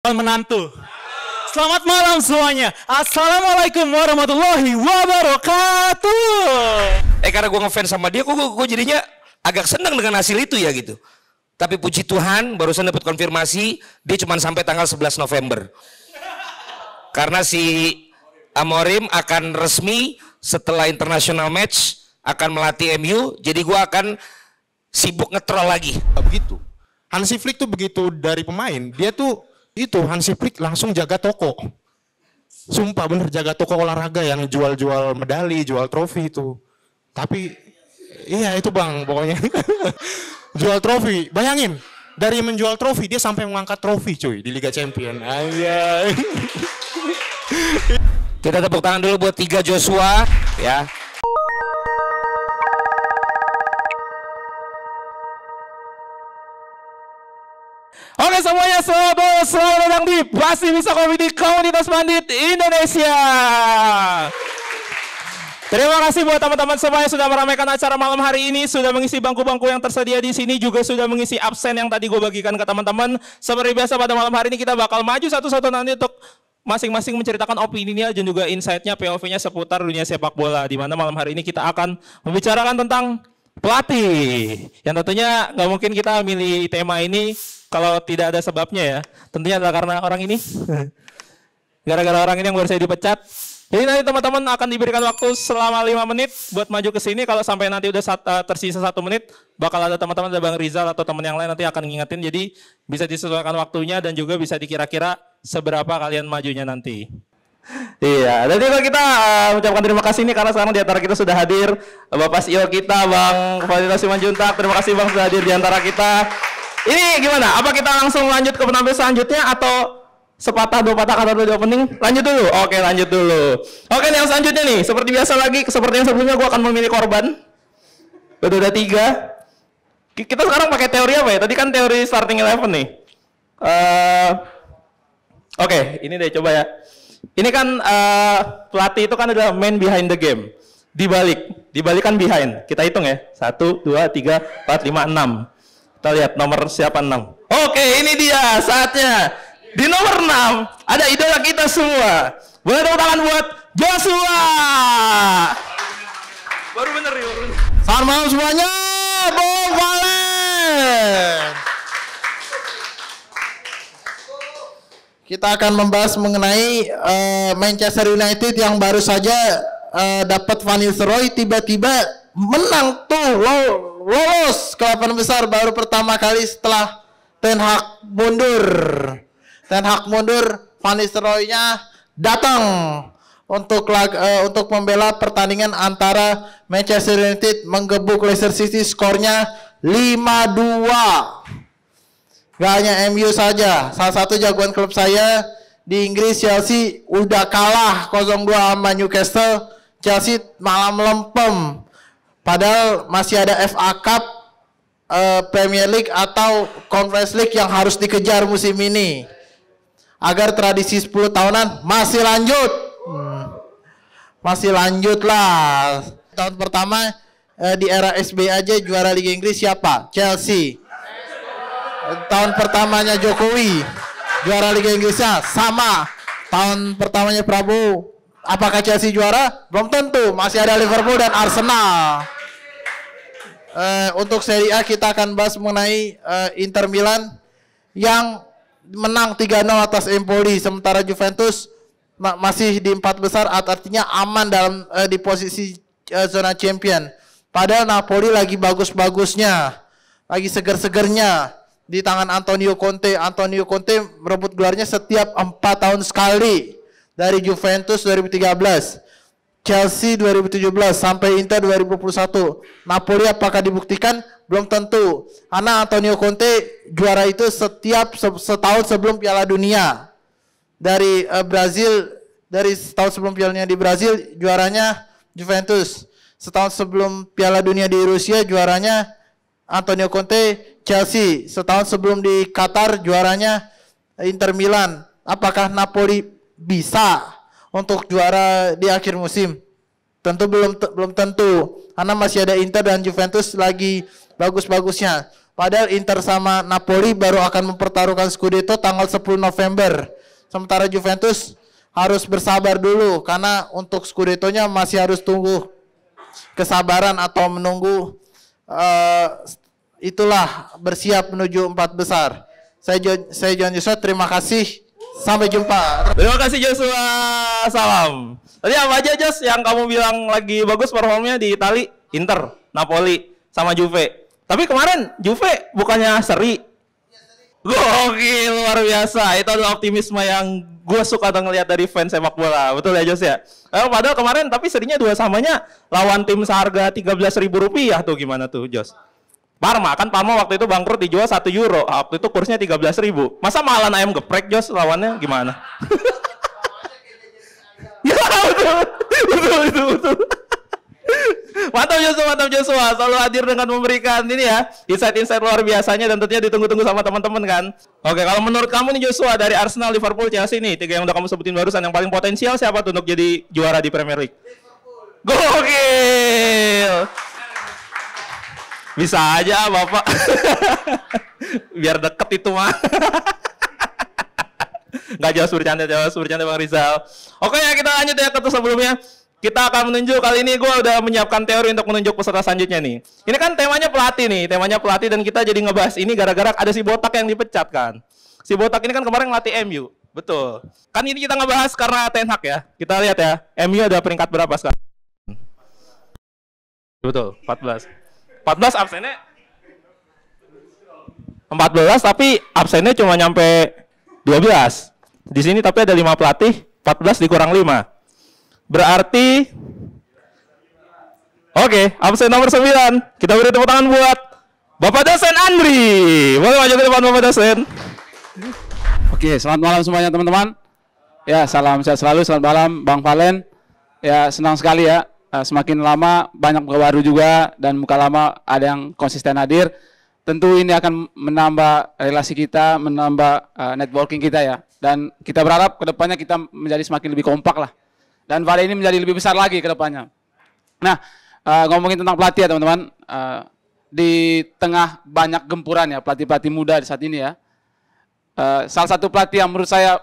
Menantu. Selamat malam semuanya. Assalamualaikum warahmatullahi wabarakatuh. Karena gue ngefans sama dia, gue jadinya agak senang dengan hasil itu ya gitu. Tapi puji Tuhan, barusan dapat konfirmasi dia cuma sampai tanggal 11 November. Karena si Amorim akan resmi setelah international match akan melatih MU, jadi gue akan sibuk ngetrol lagi. Begitu. Hansi Flick tuh begitu dari pemain, dia tuh itu Hansi Flick langsung jaga toko. Sumpah bener jaga toko olahraga yang jual-jual medali, jual trofi itu. Tapi iya itu bang pokoknya. Jual trofi, bayangin. Dari menjual trofi dia sampai mengangkat trofi cuy di Liga Champion. Anjay. Kita tepuk tangan dulu buat 3 Joshua ya. Oke semuanya, selamat datang di Pasti Bisa Komedi Komunitas Bandit Indonesia. Terima kasih buat teman-teman semua yang sudah meramaikan acara malam hari ini, sudah mengisi bangku-bangku yang tersedia di sini, juga sudah mengisi absen yang tadi gue bagikan ke teman-teman. Seperti biasa pada malam hari ini kita bakal maju satu-satu nanti untuk masing-masing menceritakan opininya dan juga insight-nya, POV-nya seputar dunia sepak bola. Di mana malam hari ini kita akan membicarakan tentang pelatih. Yang tentunya nggak mungkin kita milih tema ini kalau tidak ada sebabnya ya. Tentunya adalah karena orang ini. Gara-gara orang ini yang baru saya dipecat. Jadi nanti teman-teman akan diberikan waktu selama 5 menit buat maju ke sini. Kalau sampai nanti udah tersisa 1 menit, bakal ada teman-teman, ada Bang Rizal atau teman yang lain nanti akan ngingetin. Jadi bisa disesuaikan waktunya dan juga bisa dikira-kira seberapa kalian majunya nanti. Iya, jadi kalau kita mengucapkan terima kasih nih karena sekarang di antara kita sudah hadir Bapak CEO kita, Bang Fadila Simanjuntak. Terima kasih Bang sudah hadir di antara kita. Ini gimana? Apa kita langsung lanjut ke penampilan selanjutnya atau sepatah dua patah kata dulu di opening? Lanjut dulu. Oke, lanjut dulu. Oke, nih yang selanjutnya nih, seperti biasa lagi, seperti yang sebelumnya gue akan memilih korban. Udah 3. Kita sekarang pakai teori apa ya? Tadi kan teori starting 11 nih. Oke, ini deh coba ya. Ini kan pelatih itu kan adalah man behind the game. Dibalik kan behind. Kita hitung ya. 1, 2, 3, 4, 5, 6. Kita lihat nomor siapa 6. Oke, ini dia saatnya. Di nomor 6 ada idola kita semua. Boleh tepuk tangan buat Joshua. Baru bener ya. Selamat malam semuanya, Bung Valen. Kita akan membahas mengenai Manchester United yang baru saja dapat Van Nistelrooy tiba-tiba menang tuh lolos ke 8 besar baru pertama kali setelah Ten Hag mundur. Ten Hag mundur, Van Nistelrooy-nya datang untuk membela pertandingan antara Manchester United menggebuk Leicester City, skornya 5-2. Gak hanya MU saja, salah satu jagoan klub saya di Inggris, Chelsea, udah kalah 0-2 sama Newcastle. Chelsea malah melempem. Padahal masih ada FA Cup, Premier League atau Conference League yang harus dikejar musim ini. Agar tradisi 10 tahunan masih lanjut. Masih lanjut lah. Tahun pertama di era SBY aja juara Liga Inggris siapa? Chelsea. Tahun pertamanya Jokowi juara Liga Inggrisnya sama. Tahun pertamanya Prabowo, apakah Chelsea juara? Belum tentu, masih ada Liverpool dan Arsenal. Untuk Serie A kita akan bahas mengenai Inter Milan yang menang 3-0 atas Empoli, sementara Juventus masih di 4 besar, artinya aman dalam di posisi zona champion. Padahal Napoli lagi bagus-bagusnya, lagi seger-segernya di tangan Antonio Conte. Antonio Conte merebut gelarnya setiap 4 tahun sekali, dari Juventus 2013, Chelsea 2017 sampai Inter 2021. Napoli apakah dibuktikan? Belum tentu. Karena Antonio Conte juara itu setiap setahun sebelum Piala Dunia. Dari Brazil, dari setahun sebelum Piala Dunia di Brazil juaranya Juventus. Setahun sebelum Piala Dunia di Rusia juaranya Antonio Conte, Chelsea. Setahun sebelum di Qatar juaranya Inter Milan. Apakah Napoli bisa untuk juara di akhir musim? Tentu belum tentu. Karena masih ada Inter dan Juventus lagi bagus-bagusnya. Padahal Inter sama Napoli baru akan mempertaruhkan Scudetto tanggal 10 November. Sementara Juventus harus bersabar dulu karena untuk Scudetto-nya masih harus tunggu kesabaran atau menunggu itulah bersiap menuju 4 besar. Saya John Joshua, terima kasih. Sampai jumpa. Terima kasih Joshua. Salam. Tadi apa aja Jos yang kamu bilang lagi bagus performnya di Itali? Inter, Napoli, sama Juve. Tapi kemarin Juve bukannya seri. Gokil, luar biasa. Itu adalah optimisme yang gue suka ngeliat dari fans sepak bola. Betul ya Jos ya? Padahal kemarin tapi serinya 2-2 lawan tim seharga 13.000 rupiah tuh, gimana tuh Jos? Parma waktu itu bangkrut dijual 1 euro. Waktu itu kursnya 13.000. Masa malah ayam geprek Jos lawannya, gimana? Ya betul. Mantap Joshua, selalu hadir dengan memberikan ini ya, insight-insight luar biasanya dan tentunya ditunggu-tunggu sama teman-teman kan. Oke, kalau menurut kamu nih Joshua, dari Arsenal, Liverpool, Chelsea nih, 3 yang udah kamu sebutin barusan, yang paling potensial siapa tuh untuk jadi juara di Premier League? Gokil. Bisa aja Bapak. Biar deket itu mah. Nggak jauh bercanda Bang Rizal. Oke ya, kita lanjut ya ke sebelumnya. Kita akan menunjuk, kali ini gue udah menyiapkan teori untuk menunjuk peserta selanjutnya nih. Ini kan temanya pelatih dan kita jadi ngebahas ini gara-gara ada si Botak yang dipecat kan. Si Botak ini kan kemarin ngelatih MU, betul. Kan ini kita ngebahas karena Ten Hag ya. Kita lihat ya, MU ada peringkat berapa sekarang? Betul, 14. 14 absennya 14 tapi absennya cuma nyampe 12. Di sini tapi ada 5 pelatih, 14 dikurang 5. Berarti oke, absen nomor 9. Kita beri tepuk tangan buat Bapak Dosen Andri. Boleh maju ke depan Bapak Dosen. Oke, selamat malam semuanya teman-teman. Ya, salam sehat selalu, selamat malam Bang Valen. Ya, senang sekali ya. Semakin lama banyak muka baru juga dan muka lama ada yang konsisten hadir. Tentu ini akan menambah relasi kita, menambah networking kita ya. Dan kita berharap kedepannya kita menjadi semakin lebih kompak lah. Dan Valen ini menjadi lebih besar lagi kedepannya. Nah, ngomongin tentang pelatih ya teman-teman. Di tengah banyak gempuran ya pelatih-pelatih muda di saat ini ya. Salah satu pelatih yang menurut saya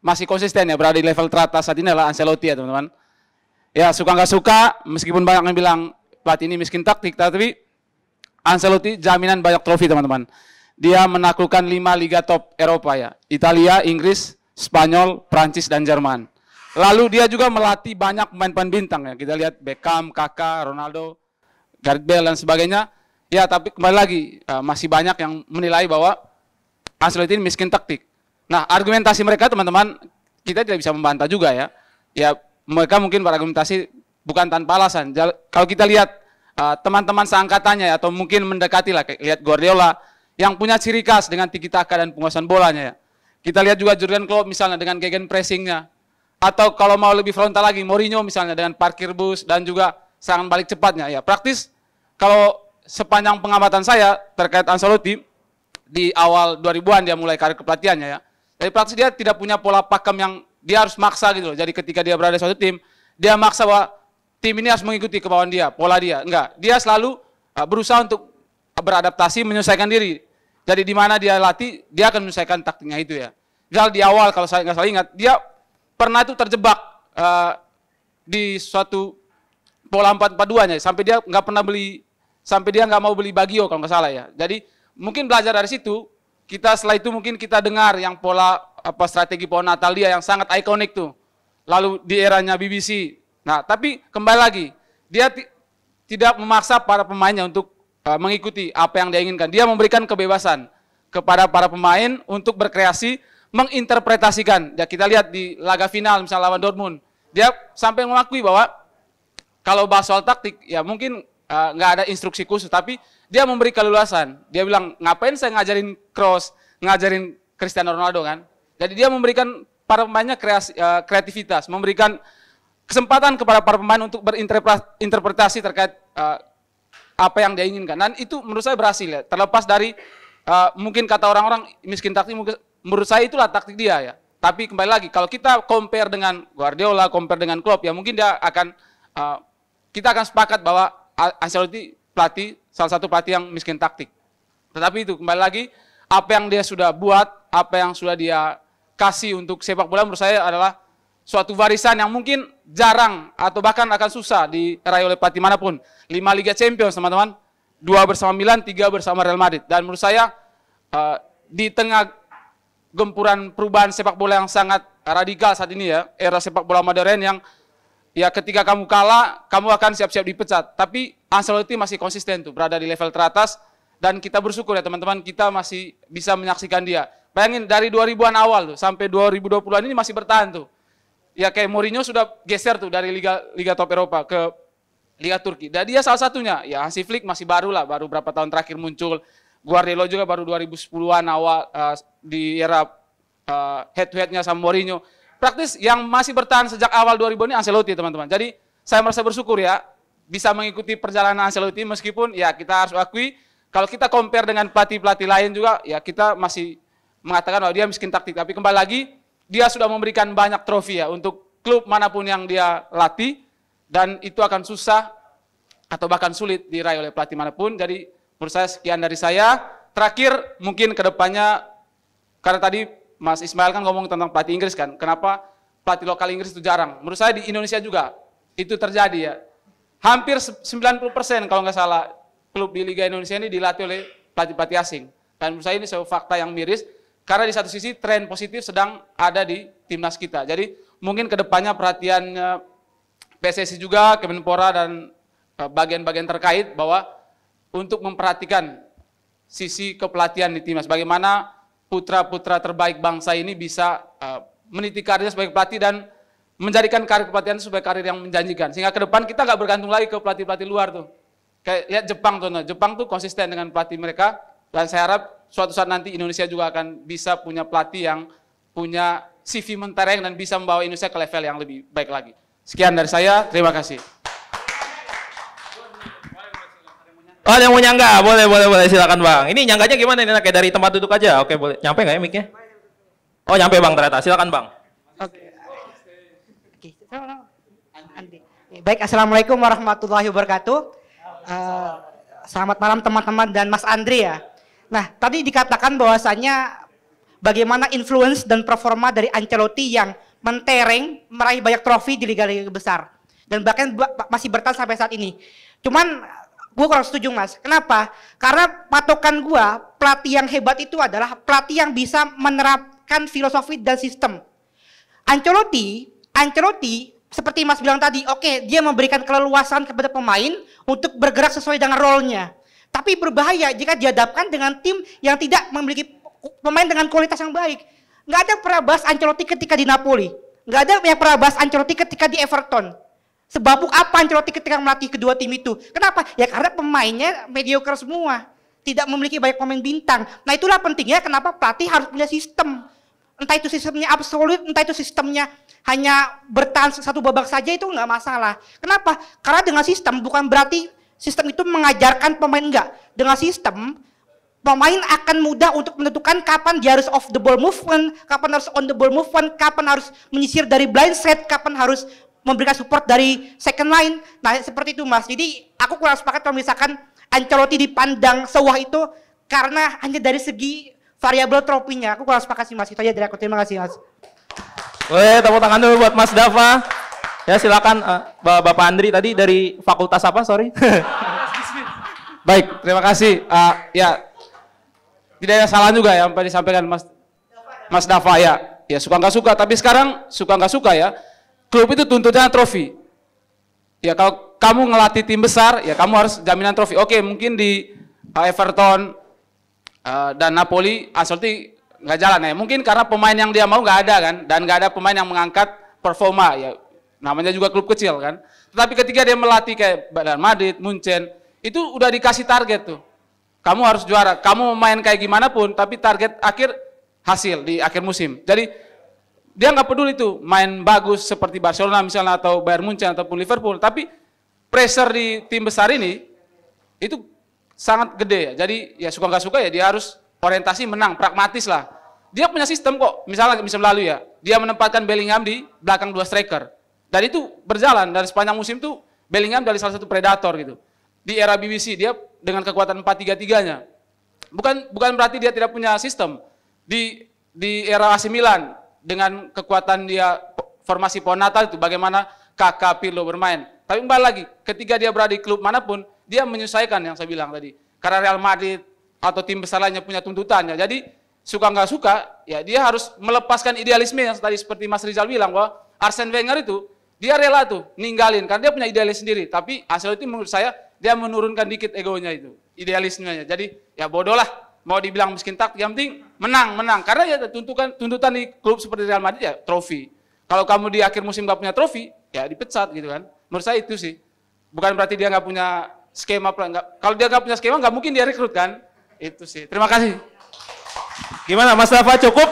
masih konsisten ya berada di level teratas saat ini adalah Ancelotti ya teman-teman. Ya suka nggak suka, meskipun banyak yang bilang pelatih ini miskin taktik, tapi Ancelotti jaminan banyak trofi teman-teman. Dia menaklukkan 5 liga top Eropa ya. Italia, Inggris, Spanyol, Prancis, dan Jerman. Lalu dia juga melatih banyak pemain-pemain bintang ya. Kita lihat Beckham, Kakak, Ronaldo, Gareth Bale dan sebagainya. Ya, tapi kembali lagi masih banyak yang menilai bahwa Ancelotti ini miskin taktik. Nah, argumentasi mereka teman-teman kita tidak bisa membantah juga ya. Ya, mereka mungkin berargumentasi bukan tanpa alasan. Kalau kita lihat teman-teman seangkatannya ya, atau mungkin mendekati lah, lihat Guardiola yang punya ciri khas dengan tiki taka dan penguasaan bolanya ya. Kita lihat juga Jurgen Klopp misalnya dengan gegen pressingnya. Atau kalau mau lebih frontal lagi, Mourinho misalnya dengan parkir bus dan juga serangan balik cepatnya. Ya, praktis kalau sepanjang pengamatan saya terkait Ancelotti di awal 2000-an dia mulai karir kepelatihannya ya. Jadi praktis dia tidak punya pola pakem yang dia harus maksa gitu loh. Jadi ketika dia berada di suatu tim, dia maksa bahwa tim ini harus mengikuti kemauan dia, pola dia. Enggak, dia selalu berusaha untuk beradaptasi, menyesuaikan diri. Jadi di mana dia latih, dia akan menyesuaikan taktiknya itu ya. Misal di awal kalau saya nggak salah ingat, dia pernah itu terjebak di suatu pola 4-4-2-nya sampai dia nggak pernah beli, sampai dia nggak mau beli Bagio kalau nggak salah ya. Jadi mungkin belajar dari situ, kita setelah itu mungkin kita dengar yang pola strategi pohon Natal dia yang sangat ikonik tuh. Lalu di eranya BBC. Nah, tapi kembali lagi, dia tidak memaksa para pemainnya untuk mengikuti apa yang dia inginkan. Dia memberikan kebebasan kepada para pemain untuk berkreasi, menginterpretasikan. Ya, kita lihat di laga final misalnya lawan Dortmund, dia sampai mengakui bahwa kalau bahas soal taktik, ya mungkin nggak ada instruksi khusus, tapi dia memberi keleluasan. Dia bilang, ngapain saya ngajarin Kroos, ngajarin Cristiano Ronaldo kan? Jadi dia memberikan para pemainnya kreativitas, memberikan kesempatan kepada para pemain untuk berinterpretasi terkait apa yang dia inginkan. Dan itu menurut saya berhasil ya. Terlepas dari mungkin kata orang-orang miskin taktik, menurut saya itulah taktik dia ya. Tapi kembali lagi, kalau kita compare dengan Guardiola, compare dengan Klopp, ya mungkin dia akan, kita akan sepakat bahwa Ancelotti pelatih, salah satu pelatih yang miskin taktik. Tetapi itu kembali lagi, apa yang dia sudah buat, apa yang sudah dia kasih untuk sepak bola menurut saya adalah suatu warisan yang mungkin jarang atau bahkan akan susah diraih oleh pelatih manapun. 5 Liga Champions teman-teman, 2 bersama Milan, 3 bersama Real Madrid. Dan menurut saya di tengah gempuran perubahan sepak bola yang sangat radikal saat ini ya, era sepak bola modern yang ya ketika kamu kalah, kamu akan siap-siap dipecat. Tapi Ancelotti masih konsisten tuh, berada di level teratas. Dan kita bersyukur ya teman-teman, kita masih bisa menyaksikan dia. Bayangin dari 2000-an awal tuh, sampai 2020-an ini masih bertahan tuh. Ya kayak Mourinho sudah geser tuh dari Liga Top Eropa ke Liga Turki. Dan dia salah satunya, ya Hansi Flick masih baru lah, baru berapa tahun terakhir muncul. Guardiola juga baru 2010-an awal di era head-to-headnya sama Mourinho. Praktis yang masih bertahan sejak awal 2000 ini Ancelotti teman-teman. Jadi saya merasa bersyukur ya, bisa mengikuti perjalanan Ancelotti meskipun ya kita harus akui, kalau kita compare dengan pelatih-pelatih lain juga, ya kita masih mengatakan bahwa dia miskin taktik. Tapi kembali lagi, dia sudah memberikan banyak trofi ya untuk klub manapun yang dia latih. Dan itu akan susah atau bahkan sulit diraih oleh pelatih manapun. Jadi menurut saya sekian dari saya. Terakhir mungkin ke depannya, karena tadi Mas Ismail kan ngomong tentang pelatih Inggris kan. Kenapa pelatih lokal Inggris itu jarang? Menurut saya di Indonesia juga itu terjadi ya. Hampir 90% kalau nggak salah klub di Liga Indonesia ini dilatih oleh pelatih-pelatih asing. Dan menurut saya ini sebuah fakta yang miris, karena di satu sisi tren positif sedang ada di timnas kita. Jadi mungkin kedepannya perhatian PSSI juga, Kemenpora dan bagian-bagian terkait bahwa untuk memperhatikan sisi kepelatihan di timnas. Bagaimana putra-putra terbaik bangsa ini bisa meniti karirnya sebagai pelatih dan menjadikan karir kepelatihan sebagai karir yang menjanjikan. Sehingga ke depan kita nggak bergantung lagi ke pelatih-pelatih luar tuh. Kayak lihat Jepang tuh, Jepang tuh konsisten dengan pelatih mereka, dan saya harap suatu saat nanti Indonesia juga akan bisa punya pelatih yang punya CV mentereng dan bisa membawa Indonesia ke level yang lebih baik lagi. Sekian dari saya, terima kasih. Oh, yang mau nyangga, boleh, silakan Bang. Ini nyangganya gimana ini? Kayak dari tempat duduk aja. Oke, boleh. Nyampe nggak ya mic-nya? Oh, nyampe Bang ternyata. Silakan Bang. Oke. Baik, assalamualaikum warahmatullahi wabarakatuh. Selamat malam teman-teman dan Mas Andri ya. Nah, tadi dikatakan bahwasannya bagaimana influence dan performa dari Ancelotti yang mentereng meraih banyak trofi di liga-liga besar dan bahkan masih bertahan sampai saat ini. Cuman gue kurang setuju Mas. Kenapa? Karena patokan gue, pelatih yang hebat itu adalah pelatih yang bisa menerapkan filosofi dan sistem. Ancelotti seperti Mas bilang tadi, oke, dia memberikan keleluasan kepada pemain untuk bergerak sesuai dengan role-nya. Tapi berbahaya jika dihadapkan dengan tim yang tidak memiliki pemain dengan kualitas yang baik. Nggak ada pernah bahas Ancelotti ketika di Napoli. Nggak ada yang pernah bahas Ancelotti ketika di Everton. Sebabuk apa Ancelotti ketika melatih kedua tim itu? Kenapa? Ya karena pemainnya mediocre semua. Tidak memiliki banyak pemain bintang. Nah itulah pentingnya kenapa pelatih harus punya sistem. Entah itu sistemnya absolut, entah itu sistemnya hanya bertahan satu babak saja, itu nggak masalah. Kenapa? Karena dengan sistem bukan berarti sistem itu mengajarkan pemain enggak. Dengan sistem, pemain akan mudah untuk menentukan kapan dia harus off the ball movement, kapan harus on the ball movement, kapan harus menyisir dari blind side, kapan harus memberikan support dari second line. Nah seperti itu Mas. Jadi aku kurang sepakat kalau misalkan Ancelotti dipandang sewah itu karena hanya dari segi variabel trofinya. Aku kurang sepakat sih Mas. Itu aja dari aku. Terima kasih Mas. Boleh tepuk tangan dulu buat Mas Dava. Ya silakan Bapak Andri tadi dari fakultas apa? Sorry. Baik, terima kasih. Ya, tidak ada salah juga ya apa disampaikan Mas Dava ya. Ya suka nggak suka, tapi sekarang suka nggak suka ya. Klub itu tuntutnya trofi. Ya kalau kamu ngelatih tim besar, ya kamu harus jaminan trofi. Oke, mungkin di Everton dan Napoli, Ancelotti nggak jalan ya. Mungkin karena pemain yang dia mau nggak ada kan, dan nggak ada pemain yang mengangkat performa ya. Namanya juga klub kecil kan. Tetapi ketika dia melatih kayak Real Madrid, Munchen, itu udah dikasih target tuh. Kamu harus juara. Kamu main kayak gimana pun, tapi target akhir hasil di akhir musim. Jadi dia nggak peduli tuh main bagus seperti Barcelona misalnya atau Bayern Munchen ataupun Liverpool. Tapi pressure di tim besar ini itu sangat gede ya. Jadi ya suka nggak suka ya dia harus orientasi menang, pragmatis lah. Dia punya sistem kok. Misalnya musim lalu ya, dia menempatkan Bellingham di belakang dua striker. Dan itu berjalan dan sepanjang musim tuh Bellingham dari salah satu predator gitu. Di era BBC dia dengan kekuatan 4-3-3-nya. Bukan berarti dia tidak punya sistem. Di era AC Milan dengan kekuatan dia formasi Ponata itu bagaimana Kakak Pirlo bermain. Tapi kembali lagi, ketika dia berada di klub manapun, dia menyesuaikan yang saya bilang tadi. Karena Real Madrid atau tim besar lainnya punya tuntutannya. Jadi suka nggak suka, ya dia harus melepaskan idealisme yang tadi seperti Mas Rizal bilang bahwa Arsene Wenger itu dia rela tuh ninggalin karena dia punya idealis sendiri. Tapi hasil itu menurut saya dia menurunkan dikit egonya itu, idealismenya. Jadi ya bodoh lah, mau dibilang miskin taktik, yang penting menang. Karena ya tuntutan di klub seperti Real Madrid ya trofi. Kalau kamu di akhir musim nggak punya trofi, ya dipecat gitu kan. Menurut saya itu sih. Bukan berarti dia nggak punya skema. Kalau dia nggak punya skema, nggak mungkin dia rekrut kan. Itu sih. Terima kasih. Gimana Mas Dafa, cukup?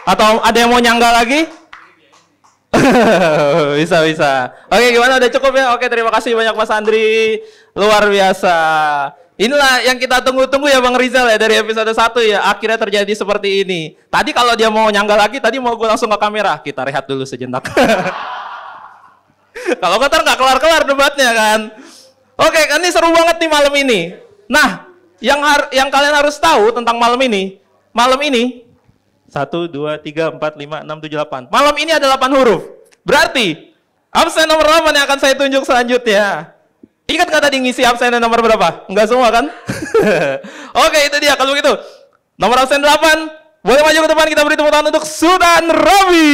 Atau ada yang mau nyangga lagi? Bisa. Oke, gimana? Udah cukup ya? Oke, terima kasih banyak Mas Andri. Luar biasa. Inilah yang kita tunggu-tunggu ya Bang Rizal ya dari episode 1 ya. Akhirnya terjadi seperti ini. Tadi kalau dia mau nyangga lagi, tadi mau gue langsung ke kamera. Kita rehat dulu sejenak. Kalau ntar nggak kelar-kelar debatnya kan. Oke, kan ini seru banget nih malam ini. Nah, yang kalian harus tahu tentang malam ini 1, 2, 3, 4, 5, 6, 7, 8. Malam ini ada 8 huruf. Berarti absen nomor 8 yang akan saya tunjuk selanjutnya. Ingat nggak tadi ngisi absen nomor berapa? Enggak semua kan? Oke, itu dia. Kalau begitu, nomor absen 8. Boleh maju ke depan, kita beri tepuk tangan untuk Sultan Robi.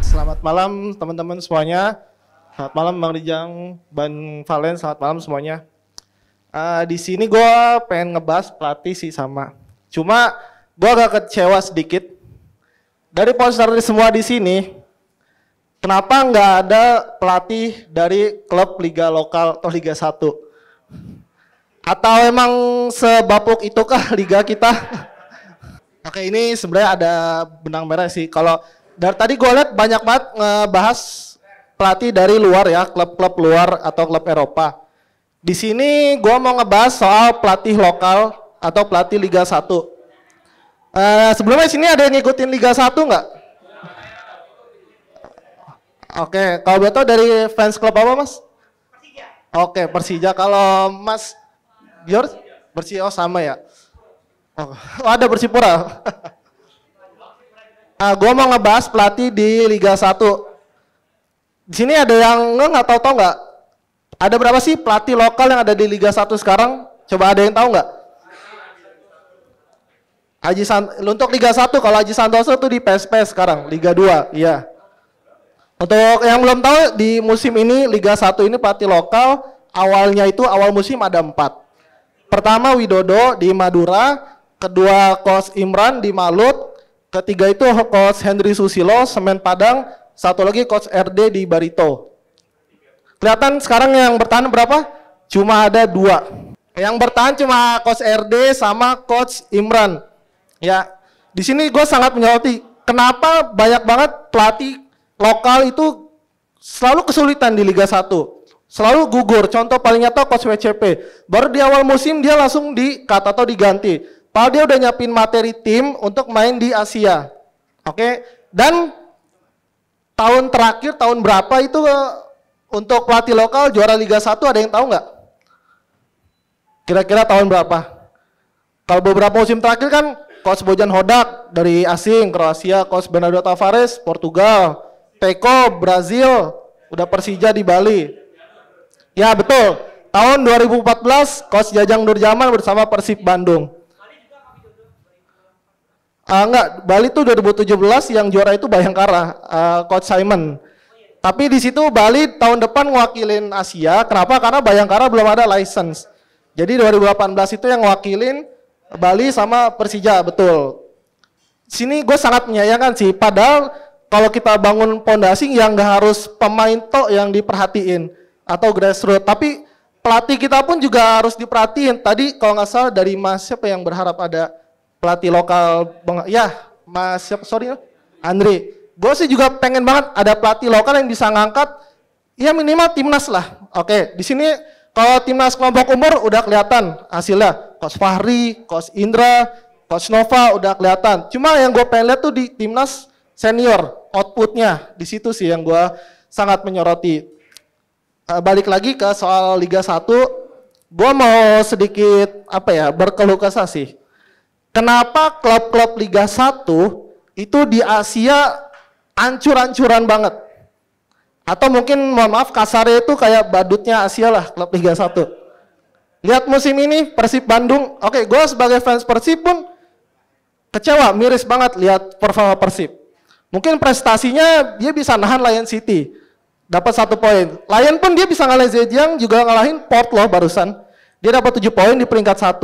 Selamat malam teman-teman semuanya. Selamat malam Bang Rijang, Bang Valen, selamat malam semuanya. Di sini gue pengen ngebahas pelatih sih sama. Cuma gue agak kecewa sedikit. Dari poster semua di sini, kenapa nggak ada pelatih dari klub liga lokal atau Liga 1? Atau emang sebapuk itukah liga kita? Oke, ini sebenarnya ada benang merah sih. Kalau dari tadi gue lihat banyak banget ngebahas pelatih dari luar ya, klub-klub luar atau klub Eropa. Di sini gue mau ngebahas soal pelatih lokal atau pelatih Liga 1. Sebelumnya sini ada yang ngikutin Liga 1 nggak? Oke, kalau betul dari fans klub apa Mas? Persija. Oke, Persija. Kalau Mas George? Persija, oh sama ya. Oh, ada Persipura. Gue mau ngebahas pelatih di Liga 1. Di sini ada yang nggak tahu nggak? Ada berapa sih pelatih lokal yang ada di Liga 1 sekarang? Coba ada yang tahu nggak? Untuk Liga 1 kalau Aji Santoso tuh di PSPS sekarang, Liga 2, iya. Untuk yang belum tahu di musim ini Liga 1 ini pelatih lokal awalnya itu awal musim ada 4. Pertama Widodo di Madura, kedua Coach Imran di Malut, ketiga itu Coach Henry Susilo Semen Padang, satu lagi Coach RD di Barito. Kelihatan sekarang yang bertahan berapa? Cuma ada 2. Yang bertahan cuma Coach RD sama Coach Imran. Ya, di sini gue sangat menyoroti kenapa banyak banget pelatih lokal itu selalu kesulitan di Liga 1. Selalu gugur. Contoh paling nyata Coach WCP. Baru di awal musim dia langsung di-cut atau diganti. Padahal dia udah nyiapin materi tim untuk main di Asia. Oke. Dan tahun terakhir, tahun berapa itu untuk pelatih lokal juara Liga 1 ada yang tahu nggak? Kira-kira tahun berapa? Kalau beberapa musim terakhir kan Coach Bojan Hodak dari asing, Kroasia, Coach Bernardo Tavares, Portugal, Teko, Brazil, udah Persija di Bali. Ya betul, tahun 2014 Coach Jajang Nurjaman bersama Persib Bandung. Enggak, Bali tuh 2017 yang juara itu Bayangkara, Coach Simon. Tapi di situ Bali tahun depan ngewakilin Asia, kenapa? Karena Bayangkara belum ada license. Jadi 2018 itu yang ngewakilin Bali sama Persija, betul. Sini gue sangat menyayangkan sih, padahal kalau kita bangun pondasi yang nggak harus pemain tok yang diperhatiin atau grassroots, tapi pelatih kita pun juga harus diperhatiin. Tadi kalau nggak salah dari Mas siapa yang berharap ada pelatih lokal, ya Mas siapa, sorry Andri. Gue sih juga pengen banget ada pelatih lokal yang bisa ngangkat, ya minimal timnas lah. Oke, di sini kalau timnas kelompok umur udah kelihatan hasilnya. Coach Fahri, Coach Indra, Coach Nova udah kelihatan. Cuma yang gue pengen lihat tuh di timnas senior, outputnya di situ sih yang gue sangat menyoroti. Balik lagi ke soal Liga 1, Gua mau sedikit berkeluh kesah sih. Kenapa klub-klub Liga 1 itu di Asia ancur-ancuran banget? Atau mungkin mohon maaf kasarnya itu kayak badutnya Asia lah klub Liga 1. Lihat musim ini Persib Bandung, oke, gue sebagai fans Persib pun kecewa, miris banget lihat performa Persib. Mungkin prestasinya dia bisa nahan Lion City, dapat 1 poin. Lion pun dia bisa ngalahin Zhejiang, juga ngalahin Port loh barusan. Dia dapat 7 poin di peringkat 1.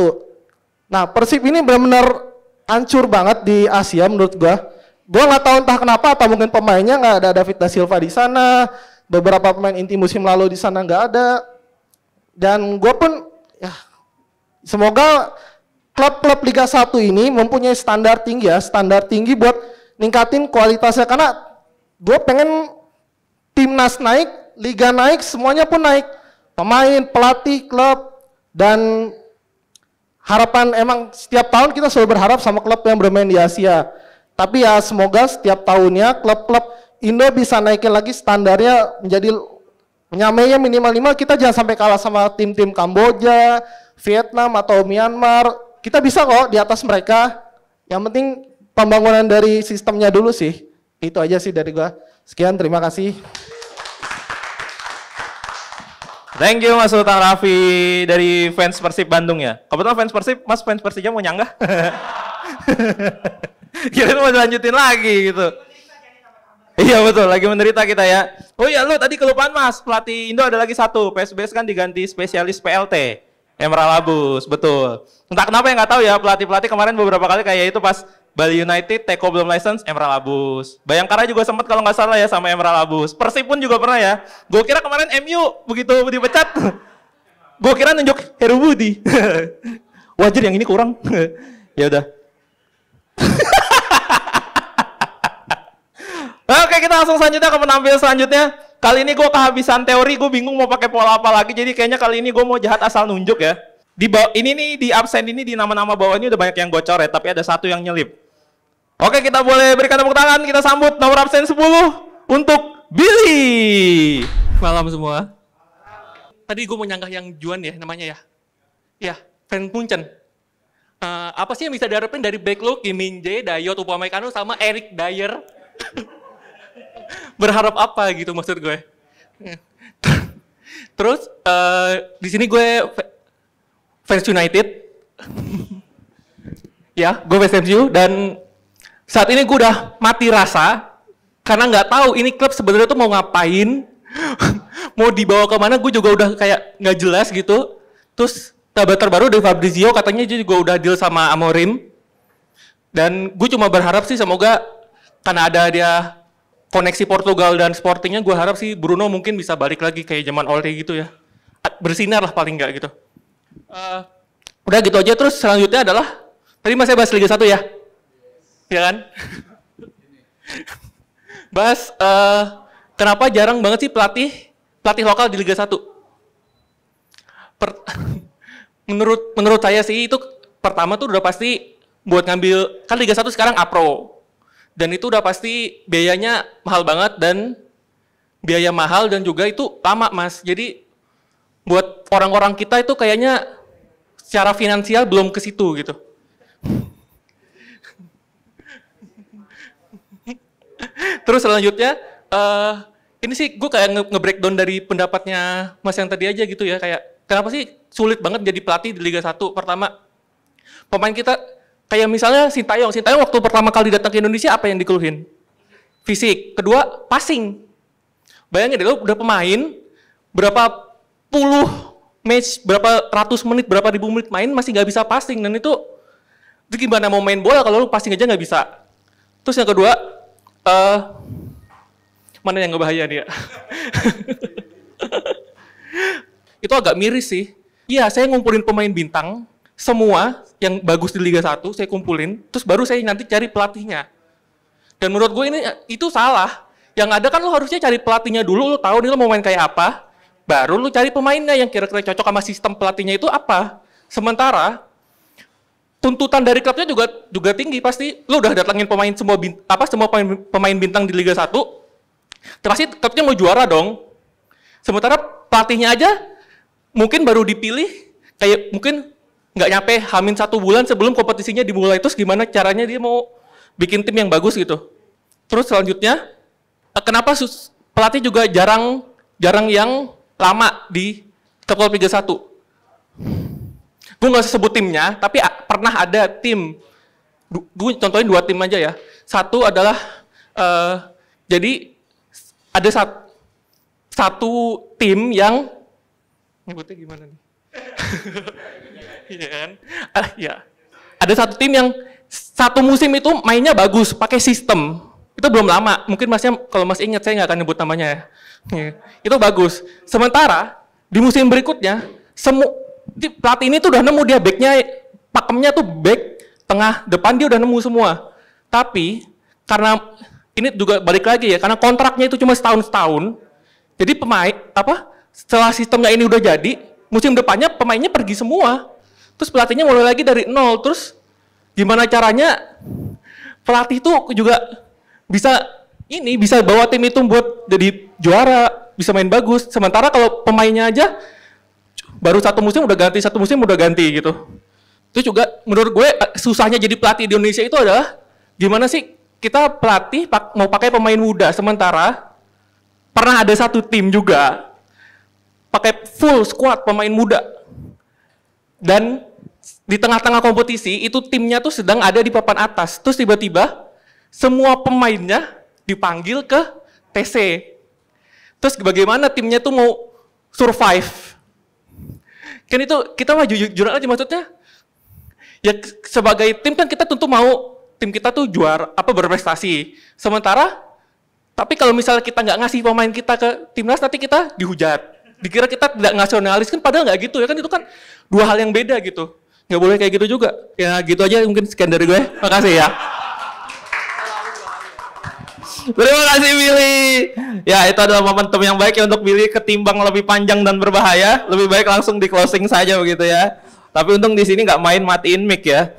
Nah, Persib ini benar-benar hancur banget di Asia menurut gue. Gue nggak tahu entah kenapa, atau mungkin pemainnya nggak ada David da Silva di sana, beberapa pemain inti musim lalu di sana nggak ada. Dan gue pun ya semoga klub-klub Liga 1 ini mempunyai standar tinggi buat ningkatin kualitasnya, karena gue pengen timnas naik, liga naik, semuanya pun naik, pemain, pelatih, klub, dan harapan emang setiap tahun kita selalu berharap sama klub yang bermain di Asia. Tapi ya semoga setiap tahunnya klub-klub Indo bisa naikin lagi standarnya menjadi menyamainya minimal kita jangan sampai kalah sama tim-tim Kamboja, Vietnam atau Myanmar. Kita bisa kok di atas mereka. Yang penting pembangunan dari sistemnya dulu sih. Itu aja sih dari gua. Sekian, terima kasih. Thank you Mas Sultan Raffi dari fans Persib Bandung ya. Kebetulan fans Persib, Mas fans Persija mau nyanggah? Kira mau lanjutin lagi gitu. Iya betul, lagi menderita kita ya. Oh iya, lu tadi kelupaan Mas, pelatih Indo ada lagi 1. PSBS kan diganti spesialis PLT. Emra Labus, betul. Entah kenapa yang nggak tahu ya, pelatih-pelatih kemarin beberapa kali kayak itu pas Bali United, Teko belum license, Emra Labus. Bayangkara juga sempat kalau nggak salah ya sama Emra Labus. Persib pun juga pernah ya. Gue kira kemarin MU begitu dipecat, gue kira nunjuk Heru Budi. Wajar yang ini kurang. Ya udah. Oke, kita langsung selanjutnya ke penampil selanjutnya. Kali ini gue kehabisan teori, gue bingung mau pakai pola apa lagi. Jadi kayaknya kali ini gue mau jahat asal nunjuk ya. Ini nih di absen ini di nama-nama bawah ini udah banyak yang gocor ya, tapi ada 1 yang nyelip. Oke, kita boleh berikan tepuk tangan. Kita sambut nomor absen 10 untuk Billy. Malam semua. Tadi gue mau nyanggah yang Juan ya namanya ya. Ya, Van Munchen. Apa sih yang bisa diharapin dari back lo Kim Min Jae, Dayot Upamecano sama Eric Dyer? Berharap apa gitu maksud gue. Terus di sini gue fans United. Ya, gue fans MU dan saat ini gue udah mati rasa karena nggak tahu ini klub sebenarnya tuh mau ngapain, mau dibawa kemana. Gue juga udah kayak nggak jelas gitu. Terus kabar terbaru dari Fabrizio katanya dia juga udah deal sama Amorim. Dan gue cuma berharap sih semoga karena ada dia koneksi Portugal dan Sportingnya, gue harap sih Bruno mungkin bisa balik lagi kayak zaman Ole gitu ya. Bersinar lah paling nggak gitu. Udah gitu aja. Terus selanjutnya adalah tadi masih bahas Liga 1 ya? Ya kan? Bahas kenapa jarang banget sih pelatih lokal di Liga 1? Menurut saya sih itu pertama tuh udah pasti buat ngambil, kan Liga 1 sekarang A-Pro. Dan itu udah pasti biayanya mahal banget dan biaya mahal dan juga itu lama Mas. Jadi buat orang-orang kita itu kayaknya secara finansial belum ke situ gitu. Terus selanjutnya, ini sih gue kayak nge-breakdown dari pendapatnya Mas yang tadi aja gitu ya. Kayak kenapa sih sulit banget jadi pelatih di Liga 1? Pertama, pemain kita kayak misalnya Sintayong waktu pertama kali datang ke Indonesia apa yang dikeluhin? Fisik. Kedua, passing. Bayangin deh, lo udah pemain, berapa puluh match, berapa ratus menit, berapa ribu menit main, masih nggak bisa passing. Dan itu gimana mau main bola kalau lo passing aja nggak bisa. Terus yang kedua, mana yang ngebahaya dia? Itu agak miris sih. Iya, saya ngumpulin pemain bintang, semua yang bagus di Liga 1 saya kumpulin, terus baru saya nanti cari pelatihnya. Dan menurut gue itu salah. Yang ada kan lo harusnya cari pelatihnya dulu, lo tahu nih lo mau main kayak apa, baru lo cari pemainnya yang kira-kira cocok sama sistem pelatihnya itu apa. Sementara tuntutan dari klubnya juga tinggi pasti. Lo udah datangin pemain semua pemain bintang di Liga 1, pasti klubnya mau juara dong. Sementara pelatihnya aja mungkin baru dipilih kayak mungkin nggak nyampe hamin 1 bulan sebelum kompetisinya dimulai, terus gimana caranya dia mau bikin tim yang bagus gitu. Terus selanjutnya, kenapa pelatih juga jarang yang lama di klub Liga 1? Gue nggak usah sebut timnya, tapi pernah ada tim. Gue contohin 2 tim aja ya. Satu adalah, jadi ada satu tim yang, nyebutnya gimana nih? Iya kan? Ya. Ada satu tim yang satu musim itu mainnya bagus, pakai sistem. Itu belum lama. Mungkin masnya, kalau masih ingat, saya nggak akan nyebut namanya ya. Itu bagus. Sementara di musim berikutnya, pelatih ini tuh udah nemu dia backnya, pakemnya tuh back, tengah, depan dia udah nemu semua. Tapi karena ini juga balik lagi ya, karena kontraknya itu cuma setahun. Jadi setelah sistemnya ini udah jadi, musim depannya pemainnya pergi semua. Terus pelatihnya mulai lagi dari nol. Terus gimana caranya pelatih itu juga bisa bawa tim itu buat jadi juara, bisa main bagus. Sementara kalau pemainnya aja baru satu musim udah ganti gitu. Itu juga menurut gue susahnya jadi pelatih di Indonesia itu adalah gimana sih kita pelatih mau pakai pemain muda, sementara pernah ada satu tim juga pakai full squad pemain muda. Dan di tengah-tengah kompetisi itu timnya tuh sedang ada di papan atas. Terus tiba-tiba semua pemainnya dipanggil ke TC. Terus bagaimana timnya tuh mau survive? Kan itu kita mah jujur aja, maksudnya. Ya sebagai tim kan kita tentu mau tim kita tuh juara, berprestasi. Sementara tapi kalau misalnya kita nggak ngasih pemain kita ke timnas, nanti kita dihujat. Dikira kita tidak nasionalis, kan padahal nggak gitu ya, kan itu kan 2 hal yang beda gitu. Nggak boleh kayak gitu juga. Ya gitu aja mungkin, sekian dari gue. Makasih ya. Terima kasih Billy. Ya, itu adalah momentum yang baik ya untuk Billy, ketimbang lebih panjang dan berbahaya, lebih baik langsung di closing saja begitu ya. Tapi untung di sini nggak main matiin mic ya.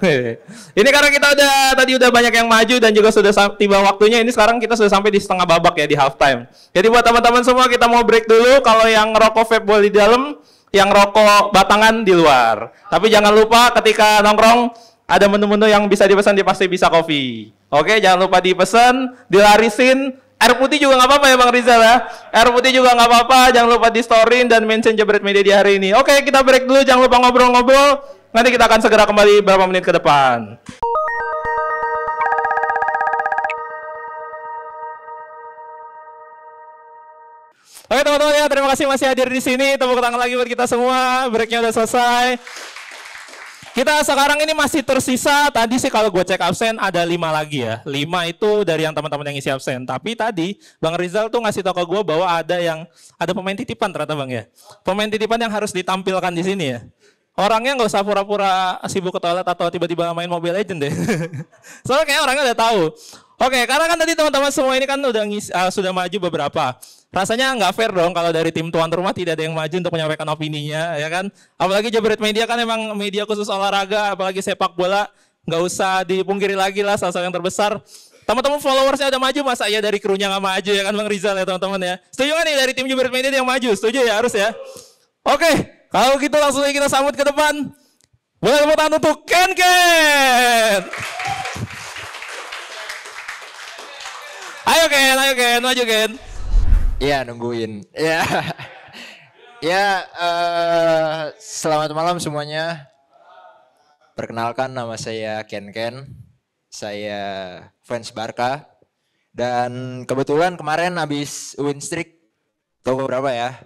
Ini karena kita tadi udah banyak yang maju dan juga sudah tiba waktunya. Ini sekarang kita sudah sampai di setengah babak ya, di half time. Jadi buat teman-teman semua, kita mau break dulu. Kalau yang ngerokok vape boleh di dalam, yang rokok batangan di luar. Tapi jangan lupa ketika nongkrong ada menu-menu yang bisa dipesan, dia pasti bisa kopi. Oke, jangan lupa dipesan, dilarisin. Air putih juga nggak apa-apa ya Bang Rizal ya. Air putih juga nggak apa-apa, jangan lupa di storyin dan mention Jebret Media di hari ini. Oke, kita break dulu, jangan lupa ngobrol-ngobrol. Nanti kita akan segera kembali beberapa menit ke depan. Oke teman-teman ya, terima kasih masih hadir di sini. Tepuk tangan lagi buat kita semua. Breaknya udah selesai. Kita sekarang ini masih tersisa, tadi sih kalau gue cek absen ada 5 lagi ya. 5 itu dari yang teman-teman yang isi absen. Tapi tadi Bang Rizal tuh ngasih tau ke gue bahwa ada pemain titipan ternyata Bang ya. Pemain titipan yang harus ditampilkan di sini ya. Orangnya nggak usah pura-pura sibuk ke toilet atau tiba-tiba main Mobile Legends deh. Soalnya kayak orangnya udah tahu. Oke, karena kan tadi teman-teman semua ini kan sudah maju beberapa. Rasanya nggak fair dong kalau dari tim tuan rumah tidak ada yang maju untuk menyampaikan opininya, ya kan? Apalagi Jebret Media kan emang media khusus olahraga, apalagi sepak bola, nggak usah dipungkiri lagi lah, salah satu yang terbesar. Teman-teman followersnya udah maju, masa ya dari krunya nggak maju ya kan Bang Rizal ya teman-teman ya? Setuju kan nih dari tim Jebret Media yang maju? Setuju ya, harus ya? Oke, kalau gitu langsung aja kita sambut ke depan. Boleh tepuk tangan untuk Ken Ken. Ayo Ken, maju Ken. Iya, nungguin. Ya. Selamat malam semuanya. Perkenalkan, nama saya Ken Ken. Saya fans Barca. Dan kebetulan kemarin habis win streak. Tahu berapa ya?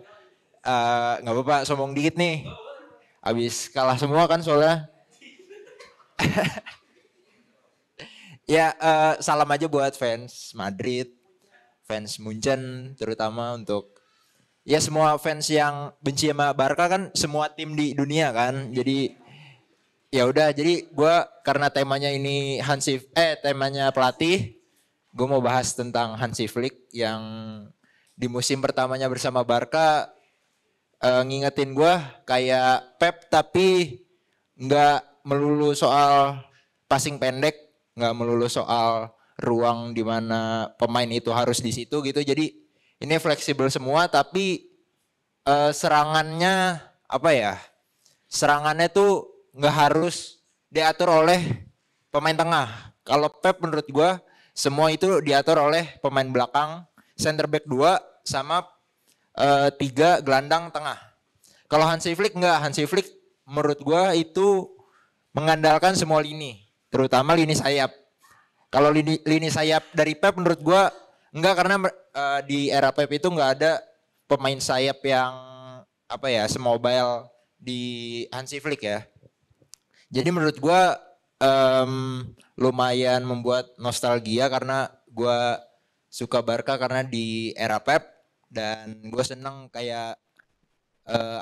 Nggak apa-apa, sombong dikit nih. Habis kalah semua kan soalnya. Ya, salam aja buat fans Madrid, fans Munchen terutama, untuk ya semua fans yang benci sama Barca, kan semua tim di dunia kan. Jadi ya udah, jadi gue karena temanya ini temanya pelatih, gue mau bahas tentang Hansi Flick yang di musim pertamanya bersama Barca ngingetin gue kayak Pep, tapi nggak melulu soal passing pendek, nggak melulu soal ruang di mana pemain itu harus di situ gitu. Jadi ini fleksibel semua, tapi serangannya apa ya? serangannya tuh nggak harus diatur oleh pemain tengah. Kalau Pep menurut gua semua itu diatur oleh pemain belakang, center back 2 sama 3 gelandang tengah. Kalau Hansi Flick enggak, Hansi Flick menurut gua itu mengandalkan semua lini, terutama lini sayap. Kalau lini sayap dari Pep menurut gua enggak, karena di era Pep itu enggak ada pemain sayap yang apa ya, semobile di Hansi Flick ya. Jadi menurut gua lumayan membuat nostalgia karena gua suka Barca karena di era Pep, dan gue seneng kayak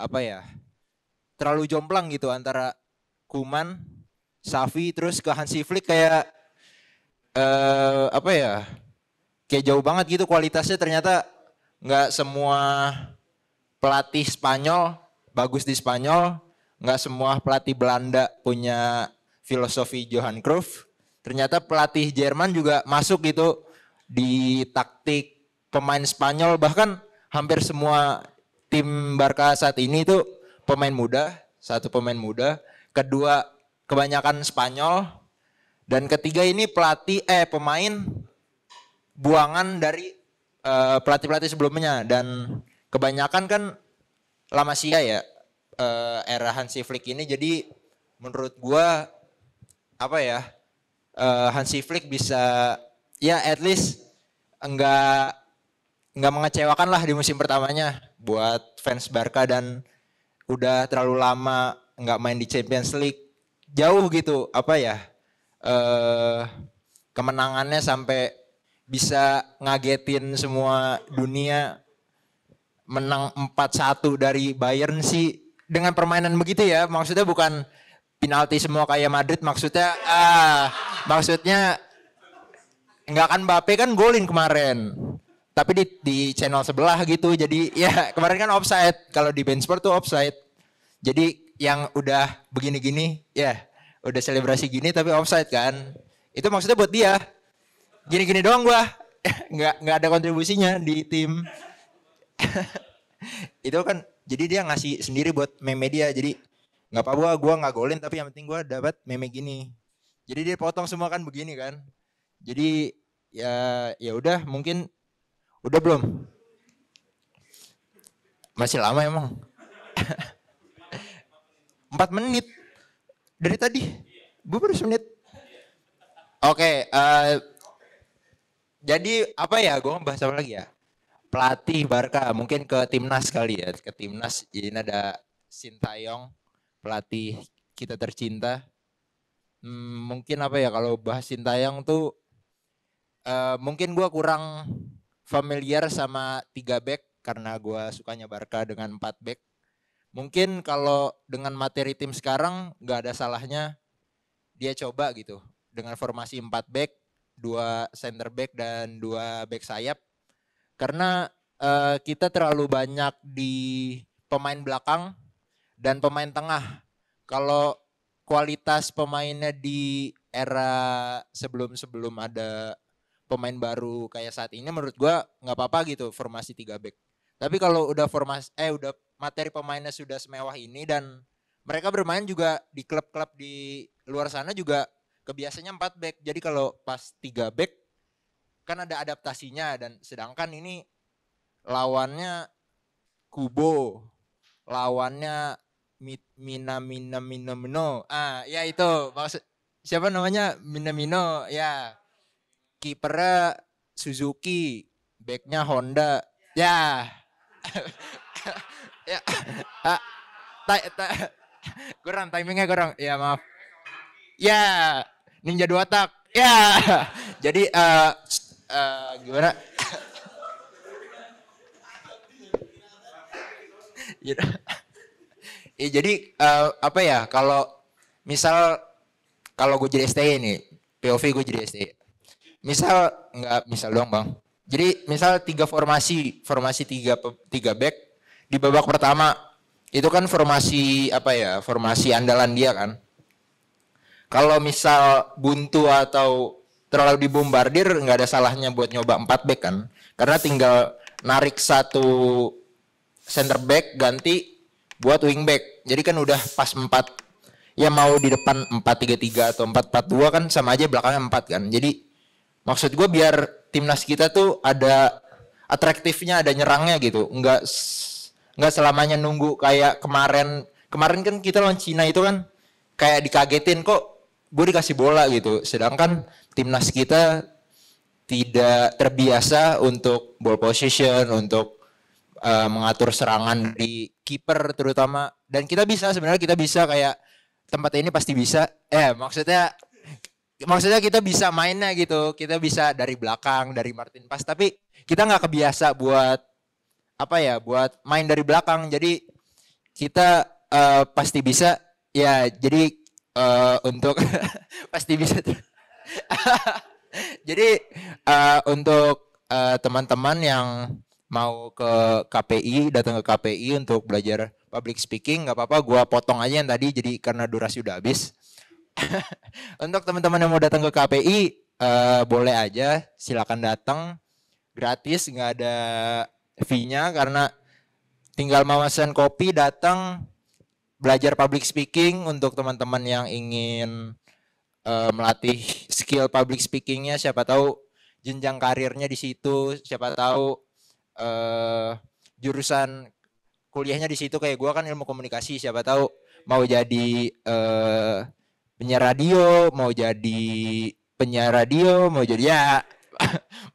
apa ya, terlalu jomplang gitu antara Koeman, Xavi terus ke Hansi Flick, kayak apa ya, kayak jauh banget gitu kualitasnya. Ternyata nggak semua pelatih Spanyol bagus di Spanyol, nggak semua pelatih Belanda punya filosofi Johan Cruyff. Ternyata pelatih Jerman juga masuk gitu di taktik pemain Spanyol. Bahkan hampir semua tim Barca saat ini itu pemain muda, satu pemain muda, kedua kebanyakan Spanyol, dan ketiga ini pemain buangan dari pelatih-pelatih sebelumnya. Dan kebanyakan kan La Masia ya, era Hansi Flick ini. Jadi menurut gua apa ya, Hansi Flick bisa ya at least enggak mengecewakan lah di musim pertamanya buat fans Barca, dan udah terlalu lama enggak main di Champions League. Jauh gitu apa ya, kemenangannya sampai bisa ngagetin semua dunia, menang 4-1 dari Bayern sih dengan permainan begitu ya. Maksudnya bukan penalti semua kayak Madrid, maksudnya enggak kan, Mbappe kan golin kemarin, tapi di channel sebelah gitu. Jadi ya kemarin kan offside, kalau di Bensport tuh offside. Jadi yang udah begini-gini ya, udah selebrasi gini tapi offside kan. Itu maksudnya buat dia. Gini-gini doang gua. Nggak ada kontribusinya di tim. Itu kan jadi dia ngasih sendiri buat meme dia. Jadi nggak apa-apa gua nggak golin, tapi yang penting gua dapat meme gini. Jadi dia potong semua kan begini kan. Jadi ya udah, mungkin udah belum? Masih lama emang. 4 menit dari tadi. Gue baru semenit. Oke, jadi apa ya, gue bahas apa lagi ya? Pelatih Barca, mungkin ke timnas kali ya. Ke timnas, ini ada Sintayong, pelatih kita tercinta. Mungkin apa ya, kalau bahas Sintayong tuh mungkin gue kurang familiar sama 3 back karena gue sukanya Barca dengan 4 back. Mungkin kalau dengan materi tim sekarang gak ada salahnya dia coba gitu dengan formasi 4 back, 2 center back dan 2 back sayap. Karena kita terlalu banyak di pemain belakang dan pemain tengah. Kalau kualitas pemainnya di era sebelum ada pemain baru kayak saat ini, menurut gua nggak apa-apa gitu formasi 3 back. Tapi kalau udah udah materi pemainnya sudah semewah ini, dan mereka bermain juga di klub-klub di luar sana juga kebiasaannya 4 back. Jadi kalau pas 3 back kan ada adaptasinya, dan sedangkan ini lawannya Kubo, lawannya Minamino. Ya itu maksud siapa namanya, Minamino ya. Kipernya Suzuki, backnya Honda. Ya. Ya. Kurang timingnya kurang. Ya maaf. Ya, Ninja 2 tak. Ya. Jadi gimana? Jadi apa ya, kalau gue jadi STY nih, POV gue jadi STY. Misal doang bang. Jadi misal 3 formasi 3 back di babak pertama itu kan formasi apa ya, formasi andalan dia kan. Kalau misal buntu atau terlalu dibombardir, nggak ada salahnya buat nyoba 4 back kan, karena tinggal narik 1 center back, ganti buat wingback. Jadi kan udah pas 4, ya mau di depan 4-3-3 atau 4-4-2 kan sama aja belakangnya 4 kan. Jadi maksud gue biar timnas kita tuh ada atraktifnya, ada nyerangnya gitu. Enggak selamanya nunggu kayak kemarin kan kita lawan Cina itu kan kayak dikagetin kok gue dikasih bola gitu. Sedangkan timnas kita tidak terbiasa untuk ball position, untuk mengatur serangan di kiper terutama. Dan kita sebenarnya kita bisa kayak tempat ini pasti bisa. Maksudnya kita bisa mainnya gitu. Kita bisa dari belakang, dari Martin Pass. Tapi kita nggak kebiasa buat buat main dari belakang. Jadi kita pasti bisa. Ya jadi untuk pasti bisa. Jadi untuk teman-teman yang mau ke KPI, datang ke KPI untuk belajar public speaking, nggak apa-apa, gua potong aja yang tadi jadi karena durasi udah habis. Untuk teman-teman yang mau datang ke KPI, boleh aja, silakan datang, gratis, nggak ada fee-nya karena tinggal memesan kopi, datang, belajar public speaking. Untuk teman-teman yang ingin melatih skill public speakingnya, siapa tahu jenjang karirnya di situ, siapa tahu jurusan kuliahnya di situ kayak gue kan ilmu komunikasi, siapa tahu mau jadi penyiar radio, mau jadi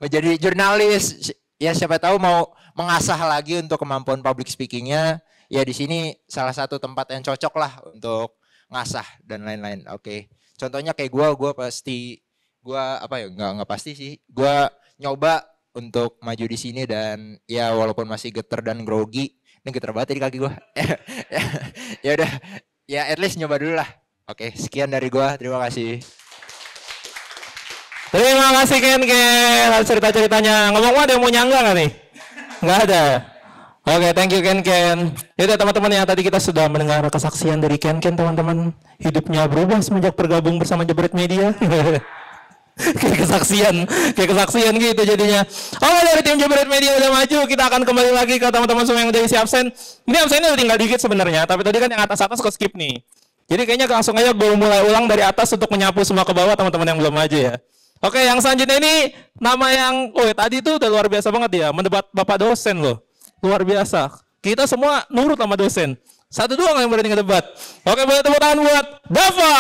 mau jadi jurnalis, ya siapa tahu mau mengasah lagi untuk kemampuan public speakingnya, ya di sini salah satu tempat yang cocok lah untuk ngasah dan lain-lain. Oke. Contohnya kayak gue pasti nggak pasti sih, gue nyoba untuk maju di sini dan ya walaupun masih geter dan grogi, ini geter banget di kaki gue. Ya udah, ya at least nyoba dulu lah. Oke, sekian dari gue, terima kasih. Terima kasih Ken cerita-ceritanya. Ngomong ada yang mau nyangga nggak nih? Nggak ada. Oke, thank you Ken. Itu teman-teman yang tadi kita sudah mendengar kesaksian dari Ken, teman-teman. Hidupnya berubah semenjak bergabung bersama Jebret Media. kayak kesaksian gitu jadinya. Oke, dari tim Jebret Media udah maju, kita akan kembali lagi ke teman-teman semua yang udah isi absen. Ini absennya udah tinggal dikit sebenarnya, tapi tadi kan yang atas-atas ke skip nih. Jadi kayaknya langsung aja gue mulai ulang dari atas untuk menyapu semua ke bawah teman-teman yang belum maju ya. Oke, yang selanjutnya ini nama yang tadi tuh udah luar biasa banget ya, mendebat Bapak dosen loh. Luar biasa. Kita semua nurut sama dosen. Satu doang yang berani ngedebat. Oke, boleh tepuk tangan buat Dava.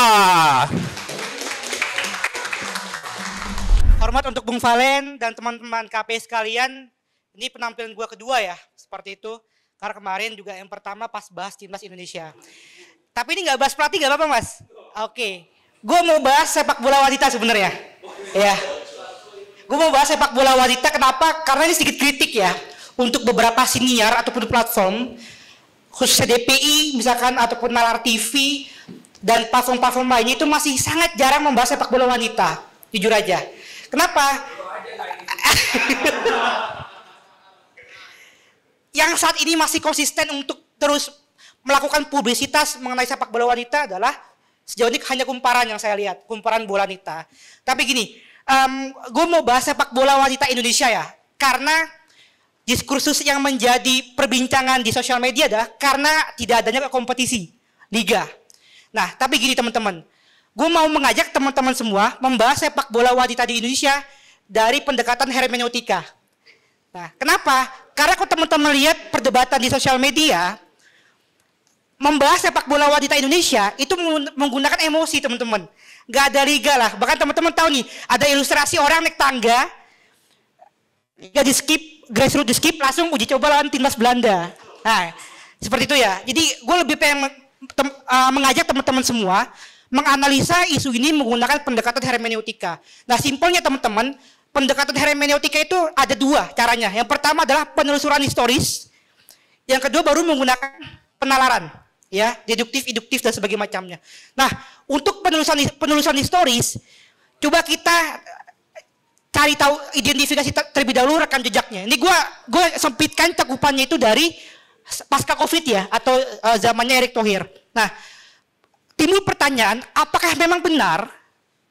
Hormat untuk Bung Valen dan teman-teman KP sekalian. Ini penampilan gua kedua ya, seperti itu. Karena kemarin juga yang pertama pas bahas timnas Indonesia. Tapi ini nggak bahas pelatih, nggak apa-apa mas? Oke. Gue mau bahas sepak bola wanita sebenarnya. Ya. Gue mau bahas sepak bola wanita. Kenapa? Karena ini sedikit kritik ya. Untuk beberapa siniar ataupun platform, khususnya DPI misalkan ataupun Nalar TV dan platform-platform lainnya itu masih sangat jarang membahas sepak bola wanita. Jujur aja. Kenapa? Yang saat ini masih konsisten untuk terus melakukan publisitas mengenai sepak bola wanita adalah sejauh ini hanya kumparan yang saya lihat, kumparan bola wanita. Tapi gini, gue mau bahas sepak bola wanita Indonesia ya, karena diskursus yang menjadi perbincangan di sosial media adalah karena tidak adanya kompetisi liga. Nah, tapi gini teman-teman, gue mau mengajak teman-teman semua membahas sepak bola wanita di Indonesia dari pendekatan hermeneutika. Nah, kenapa? Karena kalau teman-teman lihat perdebatan di sosial media, membahas sepak bola wanita Indonesia itu menggunakan emosi teman-teman. Gak ada liga lah. Bahkan teman-teman tahu nih, ada ilustrasi orang naik tangga, liga di skip, grassroots di skip, langsung uji coba lawan timnas Belanda. Nah, seperti itu ya. Jadi gue lebih pengen mengajak teman-teman semua menganalisa isu ini menggunakan pendekatan hermeneutika. Nah, simpelnya teman-teman, pendekatan hermeneutika itu ada dua caranya. Yang pertama adalah penelusuran historis. Yang kedua baru menggunakan penalaran, ya, deduktif, induktif dan sebagainya macamnya. Nah, untuk penelusuran historis, coba kita cari tahu, identifikasi terlebih dahulu rekam jejaknya. Ini gue sempitkan cakupannya itu dari pasca Covid ya, atau zamannya Erick Thohir. Nah, timbul pertanyaan, apakah memang benar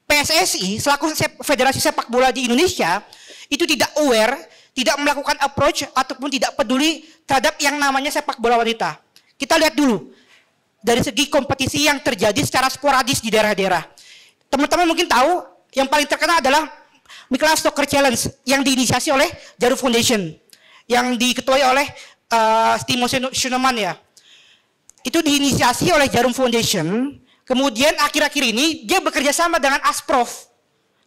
PSSI selaku Federasi Sepak Bola di Indonesia itu tidak aware, tidak melakukan approach ataupun tidak peduli terhadap yang namanya sepak bola wanita? Kita lihat dulu dari segi kompetisi yang terjadi secara sporadis di daerah-daerah. Teman-teman mungkin tahu yang paling terkenal adalah Michelin Soccer Challenge yang diinisiasi oleh Jarum Foundation, yang diketuai oleh Timo Schuneman ya. Itu diinisiasi oleh Jarum Foundation. Kemudian akhir-akhir ini dia bekerja sama dengan Asprof.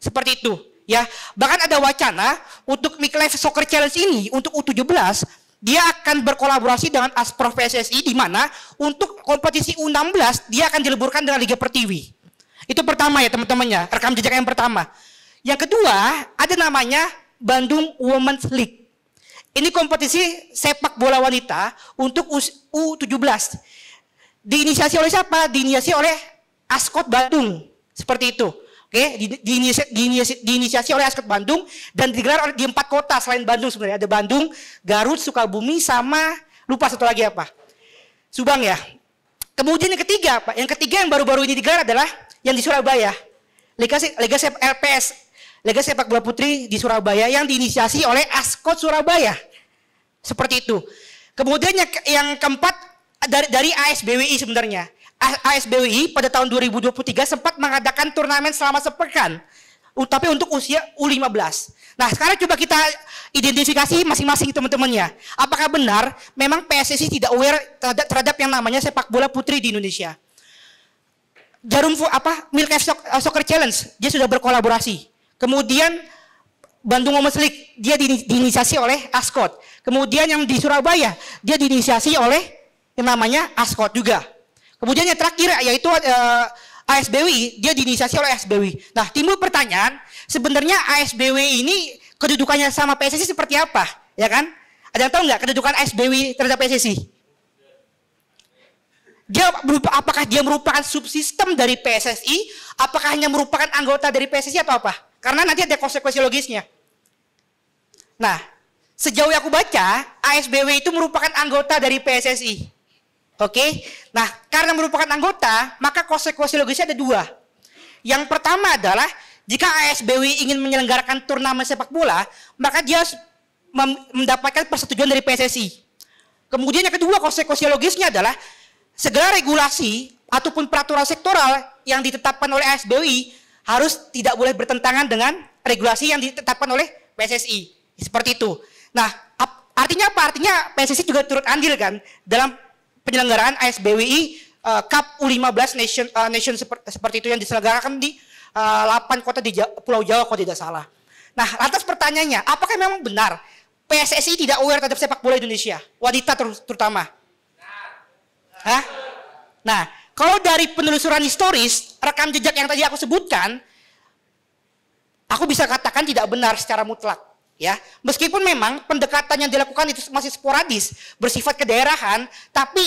Seperti itu, ya. Bahkan ada wacana untuk Michelin Soccer Challenge ini untuk U17 dia akan berkolaborasi dengan Asprof PSSI di mana untuk kompetisi U16 dia akan dileburkan dengan Liga Pertiwi. Itu pertama ya teman-temannya, rekam jejak yang pertama. Yang kedua, ada namanya Bandung Women's League. Ini kompetisi sepak bola wanita untuk U17. Diinisiasi oleh siapa? Diinisiasi oleh Askot Bandung. Seperti itu. Oke, diinisiasi oleh Askot Bandung dan digelar di 4 kota selain Bandung sebenarnya. Ada Bandung, Garut, Sukabumi, sama lupa satu lagi apa? Subang ya. Kemudian yang ketiga apa? Yang ketiga yang baru-baru ini digelar adalah yang di Surabaya. Liga LPS, Liga Sepak Bola Putri di Surabaya yang diinisiasi oleh Askot Surabaya. Seperti itu. Kemudian yang keempat dari ASBWI sebenarnya. ASBWI pada tahun 2023 sempat mengadakan turnamen selama sepekan. Tapi untuk usia U15. Nah sekarang coba kita identifikasi masing-masing teman-temannya. Apakah benar memang PSSI tidak aware terhadap yang namanya sepak bola putri di Indonesia? Michelin Soccer Challenge dia sudah berkolaborasi. Kemudian Bandung Women's League dia diinisiasi oleh Ascot. Kemudian yang di Surabaya dia diinisiasi oleh yang namanya Ascot juga. Kemudian yang terakhir yaitu ASBWI dia diinisiasi oleh ASBWI. Nah timbul pertanyaan sebenarnya ASBWI ini kedudukannya sama PSSI seperti apa, ya kan? Ada yang tahu nggak kedudukan ASBWI terhadap PSSI? Apakah dia merupakan subsistem dari PSSI? Apakah hanya merupakan anggota dari PSSI atau apa? Karena nanti ada konsekuensi logisnya. Nah, sejauh yang aku baca, ASBWI itu merupakan anggota dari PSSI. Oke? Nah, karena merupakan anggota, maka konsekuensi logisnya ada 2. Yang pertama adalah, jika ASBWI ingin menyelenggarakan turnamen sepak bola, maka dia mendapatkan persetujuan dari PSSI. Kemudian yang kedua, konsekuensi logisnya adalah, segala regulasi ataupun peraturan sektoral yang ditetapkan oleh ASBWI harus tidak boleh bertentangan dengan regulasi yang ditetapkan oleh PSSI. Seperti itu. Nah, artinya apa? Artinya PSSI juga turut andil kan dalam penyelenggaraan ASBWI Cup U15 Nation seperti itu yang diselenggarakan di 8 kota di Pulau Jawa kalau tidak salah. Nah, lantas pertanyaannya, apakah memang benar PSSI tidak aware terhadap sepak bola Indonesia? Wanita terutama. Hah? Nah, kalau dari penelusuran historis, rekam jejak yang tadi aku sebutkan, aku bisa katakan tidak benar secara mutlak. Ya, meskipun memang pendekatan yang dilakukan itu masih sporadis, bersifat kedaerahan, tapi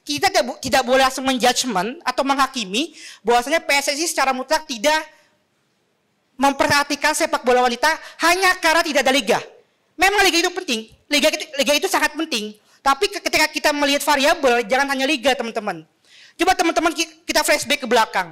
kita tidak boleh langsung menjudgment atau menghakimi bahwasanya PSSI secara mutlak tidak memperhatikan sepak bola wanita hanya karena tidak ada liga. Memang liga itu penting, liga itu sangat penting. Tapi ketika kita melihat variabel, jangan hanya liga teman-teman. Coba teman-teman kita flashback ke belakang.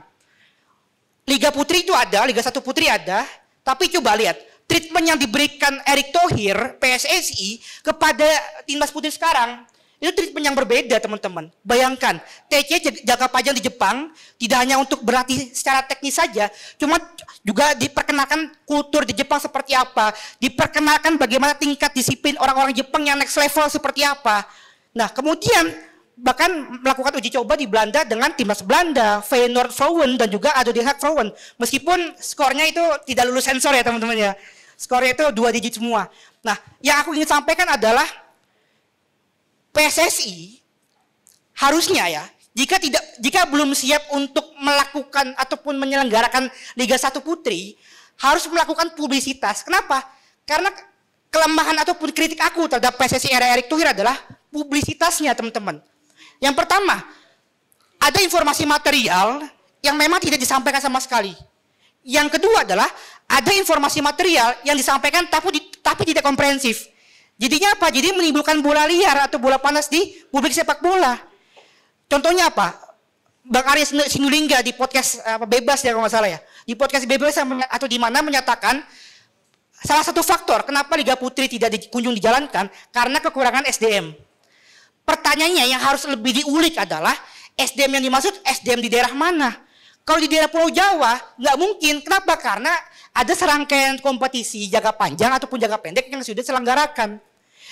Liga Putri itu ada, Liga 1 Putri ada, tapi coba lihat. Treatment yang diberikan Erick Thohir, PSSI, kepada timnas putri sekarang, itu treatment yang berbeda teman-teman. Bayangkan, TC jangka panjang di Jepang, tidak hanya untuk berlatih secara teknis saja, cuma juga diperkenalkan kultur di Jepang seperti apa, diperkenalkan bagaimana tingkat disiplin orang-orang Jepang yang next level seperti apa. Nah, kemudian bahkan melakukan uji coba di Belanda dengan timnas Belanda, Feyenoord Vrouwen dan juga ADO Den Haag Vrouwen. Meskipun skornya itu tidak lulus sensor ya teman-teman ya. Skornya itu 2 digit semua. Nah, yang aku ingin sampaikan adalah PSSI harusnya ya, jika belum siap untuk melakukan ataupun menyelenggarakan Liga 1 Putri, harus melakukan publisitas. Kenapa? Karena kelemahan ataupun kritik aku terhadap PSSI era Erick Thohir adalah publisitasnya, teman-teman. Yang pertama, ada informasi material yang memang tidak disampaikan sama sekali. Yang kedua adalah ada informasi material yang disampaikan tapi tidak komprehensif. Jadinya apa? Jadi menimbulkan bola liar atau bola panas di publik sepak bola. Contohnya apa? Bang Arya Sinulinga di podcast Bebas ya kalau nggak salah ya. Di podcast Bebas atau di mana menyatakan salah satu faktor kenapa Liga Putri tidak kunjung dijalankan karena kekurangan SDM. pertanyaannya yang harus lebih diulik adalah SDM yang dimaksud SDM di daerah mana? Kalau di daerah Pulau Jawa nggak mungkin. Kenapa? Karena ada serangkaian kompetisi jangka panjang ataupun jangka pendek yang sudah diselenggarakan.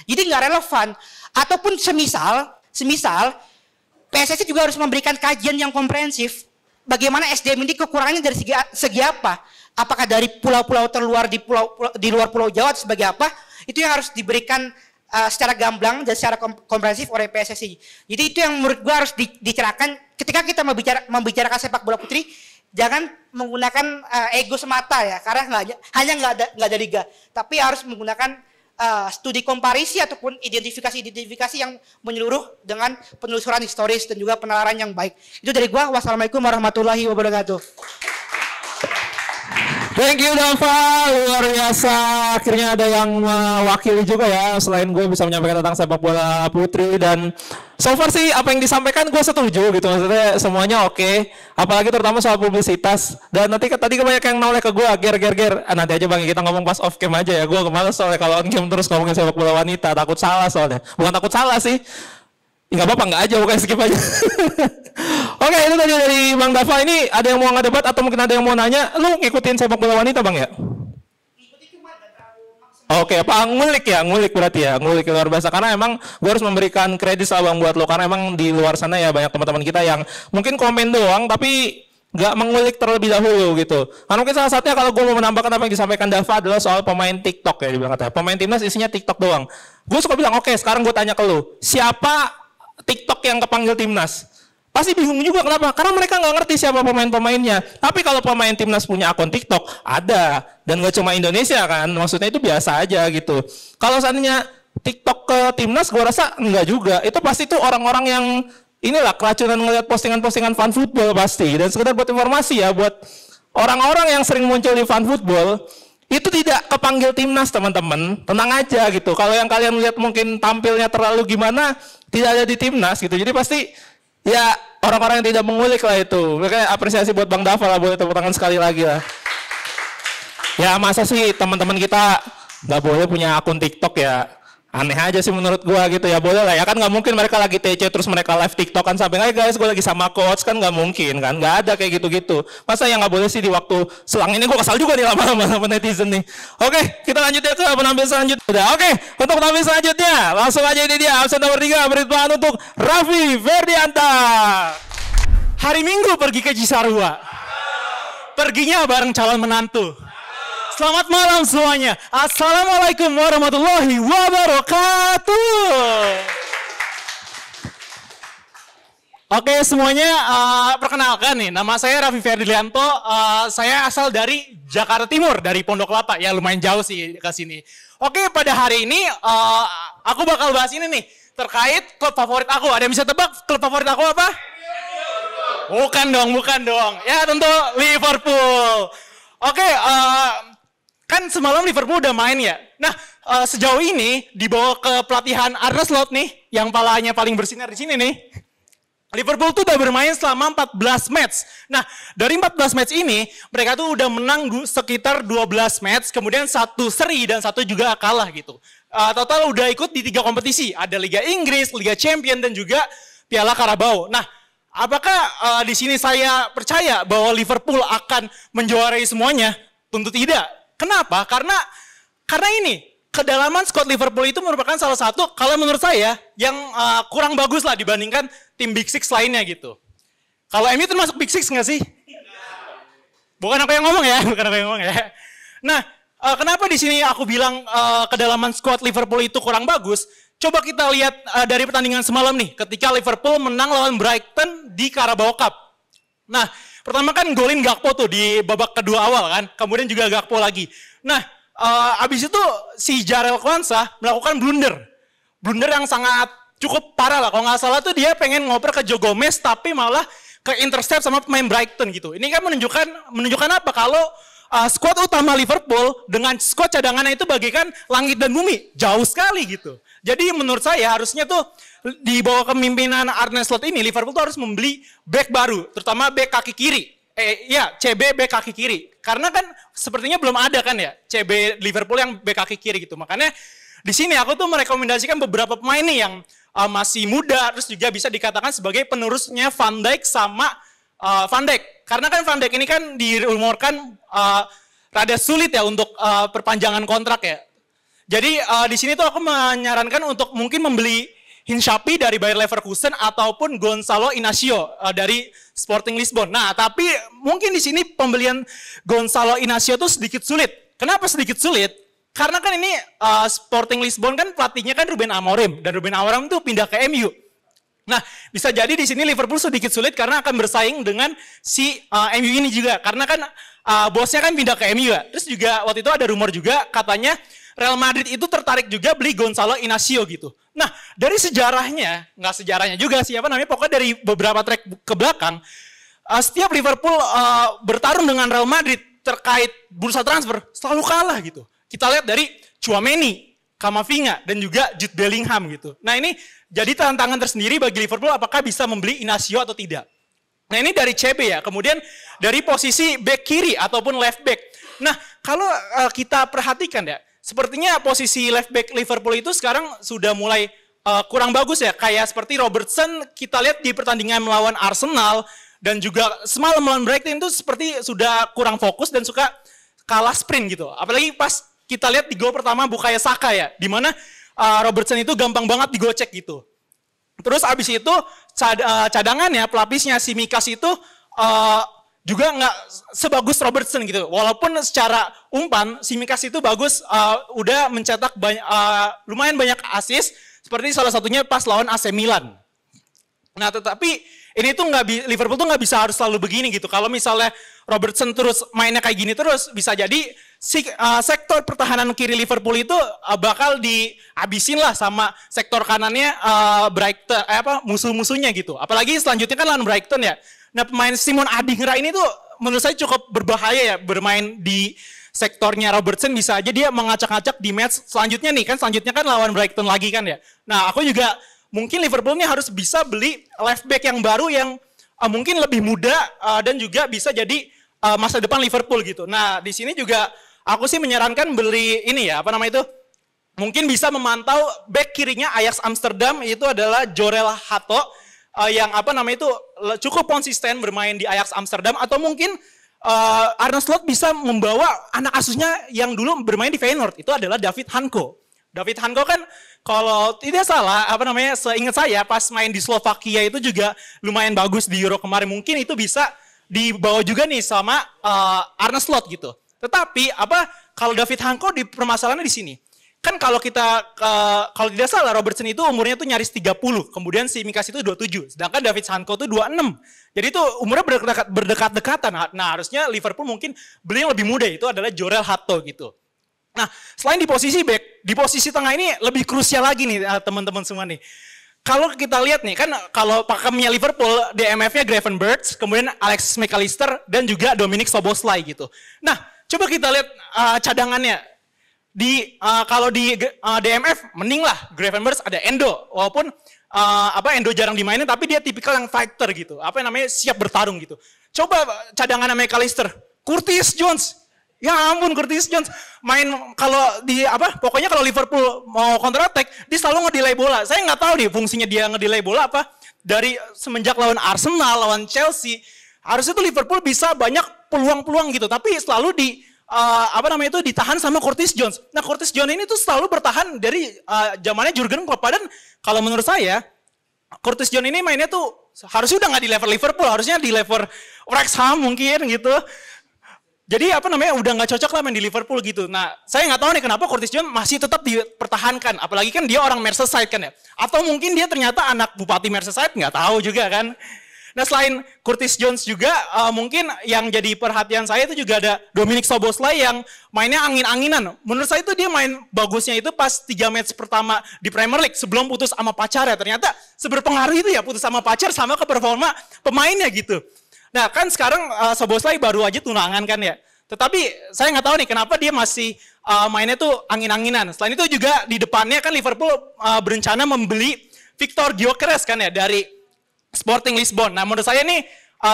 Jadi nggak relevan. Ataupun semisal PSSI juga harus memberikan kajian yang komprehensif. Bagaimana SDM ini kekurangannya dari segi apa? Apakah dari pulau-pulau terluar di luar Pulau Jawa atau sebagai apa? Itu yang harus diberikan secara gamblang dan secara komprehensif oleh PSSI. Jadi itu yang menurut gua harus dicerahkan ketika kita membicarakan sepak bola putri. Jangan menggunakan ego semata ya, karena nggak ada liga, tapi harus menggunakan studi komparisi ataupun identifikasi yang menyeluruh dengan penelusuran historis dan juga penalaran yang baik. Itu dari gua. Wassalamualaikum warahmatullahi wabarakatuh. Thank you Dava, luar biasa. Akhirnya ada yang mewakili juga ya. Selain gue bisa menyampaikan tentang sepak bola putri, dan so far sih apa yang disampaikan gue setuju gitu. Maksudnya semuanya oke. Apalagi terutama soal publisitas. Dan nanti tadi banyak yang noleh ke gue, ger. Nanti aja bang, kita ngomong pas off cam aja ya. Gue kemales soalnya kalau on cam terus ngomongin sepak bola wanita, takut salah soalnya. Bukan takut salah sih. Nggak apa-apa, nggak aja, bukan skip aja. Oke, itu tadi dari Bang Dava. Ini ada yang mau ngedebat atau mungkin ada yang mau nanya? Lu ngikutin sepak bola wanita Bang ya? Oke, apa ngulik ya? Ngulik berarti ya, ngulik luar biasa. Karena emang gue harus memberikan kredit lah Bang buat lo. Karena emang di luar sana ya banyak teman-teman kita yang mungkin komen doang tapi nggak mengulik terlebih dahulu gitu. Karena mungkin salah satunya kalau gue mau menambahkan apa yang disampaikan Dava adalah soal pemain TikTok ya, dibilang katanya. Pemain timnas isinya TikTok doang. Gue suka bilang, oke, sekarang gue tanya ke lu, siapa TikTok yang kepanggil timnas? Pasti bingung juga, kenapa? Karena mereka nggak ngerti siapa pemain-pemainnya. Tapi kalau pemain timnas punya akun TikTok, ada. Dan nggak cuma Indonesia kan, maksudnya itu biasa aja gitu. Kalau seandainya TikTok ke timnas, gue rasa enggak juga. Itu pasti tuh orang-orang yang inilah keracunan ngeliat postingan-postingan fan football pasti. Dan sekedar buat informasi ya, buat orang-orang yang sering muncul di fan football, itu tidak kepanggil timnas teman-teman, tenang aja gitu. Kalau yang kalian lihat mungkin tampilnya terlalu gimana, tidak ada di timnas gitu. Jadi pasti ya orang-orang yang tidak mengulik lah itu. Makanya apresiasi buat Bang Dava lah, boleh tepuk tangan sekali lagi lah. Ya masa sih teman-teman kita nggak boleh punya akun TikTok ya? Aneh aja sih menurut gua gitu ya. Boleh lah ya, kan nggak mungkin mereka lagi TC terus mereka live TikTok kan sampai hey guys gue lagi sama coach, kan nggak mungkin kan, nggak ada kayak gitu-gitu. Masa yang nggak boleh sih di waktu selang ini? Gua kesal juga nih lama-lama sama netizen nih. Oke, kita lanjut ya ke penampil selanjutnya. Udah, oke, untuk penampil selanjutnya langsung aja ini dia absen nomor 3, beri tangan untuk Raffi Ferdianta. Hari Minggu pergi ke Cisarua, perginya bareng calon menantu. Selamat malam semuanya. Assalamualaikum warahmatullahi wabarakatuh. Oke semuanya, perkenalkan nih, nama saya Raffi Ferdianto. Saya asal dari Jakarta Timur, dari Pondok Kelapa. Ya lumayan jauh sih ke sini. Oke, pada hari ini aku bakal bahas ini nih, terkait klub favorit aku. Ada yang bisa tebak klub favorit aku apa? Bukan dong. Ya tentu Liverpool. Oke, kan semalam Liverpool udah main ya. Nah, sejauh ini dibawa ke pelatihan Arne Slot nih, yang palanya paling bersinar di sini nih. Liverpool tuh udah bermain selama 14 match. Nah, dari 14 match ini, mereka tuh udah menang sekitar 12 match, kemudian 1 seri dan 1 juga kalah gitu. Total udah ikut di 3 kompetisi. Ada Liga Inggris, Liga Champion, dan juga Piala Carabao. Nah, apakah di sini saya percaya bahwa Liverpool akan menjuarai semuanya? Tentu tidak. Kenapa? Karena ini, kedalaman squad Liverpool itu merupakan salah satu, kalau menurut saya, yang kurang bagus lah dibandingkan tim Big Six lainnya gitu. Kalau MU termasuk Big Six nggak sih? Bukan aku yang ngomong ya, Nah, kenapa di sini aku bilang kedalaman squad Liverpool itu kurang bagus? Coba kita lihat dari pertandingan semalam nih, ketika Liverpool menang lawan Brighton di Carabao Cup. Nah, pertama kan golin Gakpo tuh di babak kedua awal kan, kemudian juga Gakpo lagi. Nah, abis itu si Jarell Quansah melakukan blunder yang sangat cukup parah lah. Kalau nggak salah tuh dia pengen ngoper ke Joe Gomez tapi malah ke intercept sama pemain Brighton gitu. Ini kan menunjukkan apa? Kalau skuad utama Liverpool dengan skuad cadangannya itu bagaikan langit dan bumi, jauh sekali gitu. Jadi menurut saya harusnya tuh di bawah kepemimpinan Arne Slot ini Liverpool tuh harus membeli back baru, terutama back kaki kiri. CB back kaki kiri. Karena kan sepertinya belum ada kan ya CB Liverpool yang back kaki kiri gitu. Makanya di sini aku tuh merekomendasikan beberapa pemain nih yang masih muda, terus juga bisa dikatakan sebagai penerusnya Van Dijk sama Van Dijk. Karena kan Van Dijk ini kan dirumorkan rada sulit ya untuk perpanjangan kontrak ya. Jadi di sini tuh aku menyarankan untuk mungkin membeli Hinshapi dari Bayer Leverkusen ataupun Gonçalo Inacio dari Sporting Lisbon. Nah, tapi mungkin di sini pembelian Gonçalo Inacio tuh sedikit sulit. Kenapa sedikit sulit? Karena kan ini Sporting Lisbon kan pelatihnya kan Ruben Amorim dan Ruben Amorim tuh pindah ke MU. Nah, bisa jadi di sini Liverpool sedikit sulit karena akan bersaing dengan si MU ini juga. Karena kan bosnya kan pindah ke MU ya. Terus juga waktu itu ada rumor juga katanya Real Madrid itu tertarik juga beli Gonçalo Inacio gitu. Nah, dari sejarahnya, nggak sejarahnya juga siapa namanya, pokoknya dari beberapa track ke belakang, setiap Liverpool bertarung dengan Real Madrid terkait bursa transfer selalu kalah gitu. Kita lihat dari Tchouaméni, Camavinga, dan juga Jude Bellingham gitu. Nah ini jadi tantangan tersendiri bagi Liverpool apakah bisa membeli Inacio atau tidak. Nah ini dari CB ya, kemudian dari posisi back kiri ataupun left back. Nah kalau kita perhatikan ya, sepertinya posisi left back Liverpool itu sekarang sudah mulai kurang bagus ya. Kayak seperti Robertson kita lihat di pertandingan melawan Arsenal dan juga semalam melawan Brighton itu seperti sudah kurang fokus dan suka kalah sprint gitu. Apalagi pas kita lihat di gol pertama Bukayo Saka ya, di mana Robertson itu gampang banget digocek gitu. Terus abis itu cadangannya, pelapisnya si Mikas itu juga nggak sebagus Robertson gitu. Walaupun secara umpan si Mikas itu bagus, udah mencetak lumayan banyak assist, seperti salah satunya pas lawan AC Milan. Nah tetapi ini tuh Liverpool tuh nggak bisa harus selalu begini gitu. Kalau misalnya Robertson terus mainnya kayak gini terus, bisa jadi sektor pertahanan kiri Liverpool itu bakal dihabisin lah sama sektor kanannya Brighton, musuh-musuhnya gitu. Apalagi selanjutnya kan lawan Brighton ya. Nah pemain Simon Adingra ini tuh menurut saya cukup berbahaya ya bermain di sektornya Robertson, bisa aja dia mengacak-acak di match selanjutnya nih kan, selanjutnya kan lawan Brighton lagi kan ya. Nah aku juga mungkin Liverpool ini harus bisa beli left back yang baru yang mungkin lebih muda dan juga bisa jadi masa depan Liverpool gitu. Nah di sini juga aku sih menyarankan beli ini ya, mungkin bisa memantau back kirinya Ajax Amsterdam, itu adalah Jorel Hato yang cukup konsisten bermain di Ajax Amsterdam, atau mungkin Arne Slot bisa membawa anak asuhnya yang dulu bermain di Feyenoord, itu adalah David Hanko. David Hanko kan kalau tidak salah seingat saya pas main di Slovakia itu juga lumayan bagus di Euro kemarin, mungkin itu bisa dibawa juga nih sama Arne Slot gitu. Tetapi kalau David Hanko di permasalahannya di sini. Kan kalau kalau tidak salah Robertson itu umurnya tuh nyaris 30, kemudian si Mikas itu 27, sedangkan David Hanko itu 26. Jadi itu umurnya berdekat-dekatan. Nah, harusnya Liverpool mungkin beli yang lebih muda, itu adalah Jorel Hato gitu. Nah, selain di posisi back, di posisi tengah ini lebih krusial lagi nih teman-teman semua nih. Kalau kita lihat nih, kan kalau pakemnya Liverpool, DMF-nya Gravenberch, kemudian Alexis McAllister, dan juga Dominic Szoboszlai gitu. Nah, coba kita lihat cadangannya. Kalau di DMF, mending lah Gravenberch ada Endo. Walaupun Endo jarang dimainin, tapi dia tipikal yang fighter gitu. Siap bertarung gitu. Coba cadangan McAllister, Curtis Jones. Ya ampun, Curtis Jones main pokoknya kalau Liverpool mau counter attack, dia selalu ngedelay bola. Saya nggak tahu nih fungsinya dia ngedelay bola apa. Dari semenjak lawan Arsenal, lawan Chelsea, harusnya tuh Liverpool bisa banyak peluang-peluang gitu, tapi selalu ditahan sama Curtis Jones. Nah, Curtis Jones ini tuh selalu bertahan dari zamannya Jurgen Klopp. Dan kalau menurut saya, Curtis Jones ini mainnya tuh harusnya udah nggak di level Liverpool, harusnya di level Wrexham mungkin gitu. Jadi udah nggak cocok lah main di Liverpool gitu. Nah, saya nggak tahu nih kenapa Curtis Jones masih tetap dipertahankan. Apalagi kan dia orang Merseyside kan ya. Atau mungkin dia ternyata anak Bupati Merseyside, nggak tahu juga kan. Nah, selain Curtis Jones juga mungkin yang jadi perhatian saya itu juga ada Dominic Szoboszlai yang mainnya angin-anginan. Menurut saya itu dia main bagusnya itu pas 3 match pertama di Premier League sebelum putus sama pacarnya. Ternyata seberpengaruh itu ya putus sama pacar sama ke performa pemainnya gitu. Nah kan sekarang Szoboszlai baru aja tunangan kan ya. Tetapi saya nggak tahu nih kenapa dia masih mainnya tuh angin-anginan. Selain itu juga di depannya kan Liverpool berencana membeli Victor Gyökeres kan ya dari Sporting Lisbon. Nah menurut saya ini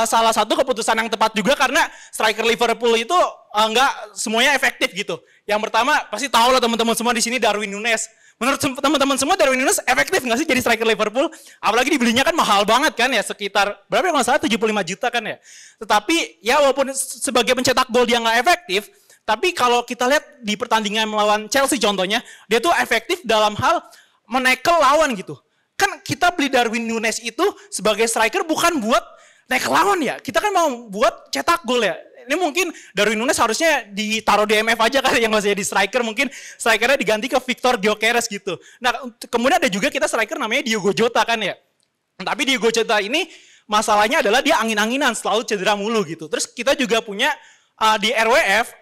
salah satu keputusan yang tepat juga karena striker Liverpool itu nggak semuanya efektif gitu. Yang pertama pasti tahu lah teman-teman semua di sini Darwin Núñez. Menurut teman-teman semua Darwin Núñez efektif nggak sih jadi striker Liverpool? Apalagi dibelinya kan mahal banget kan ya, sekitar berapa ya kalau nggak salah 75 juta kan ya. Tetapi ya walaupun sebagai pencetak gol dia nggak efektif, tapi kalau kita lihat di pertandingan melawan Chelsea contohnya, dia tuh efektif dalam hal menekel lawan gitu. Kan kita beli Darwin Núñez itu sebagai striker bukan buat nekel lawan ya, kita kan mau buat cetak gol ya. Ini mungkin Darwin Núñez harusnya ditaruh di MF aja kali yang masih di striker, mungkin strikernya diganti ke Victor Gyökeres gitu. Nah kemudian ada juga kita striker namanya Diogo Jota kan ya. Tapi Diogo Jota ini masalahnya adalah dia angin-anginan, selalu cedera mulu gitu. Terus kita juga punya di RWF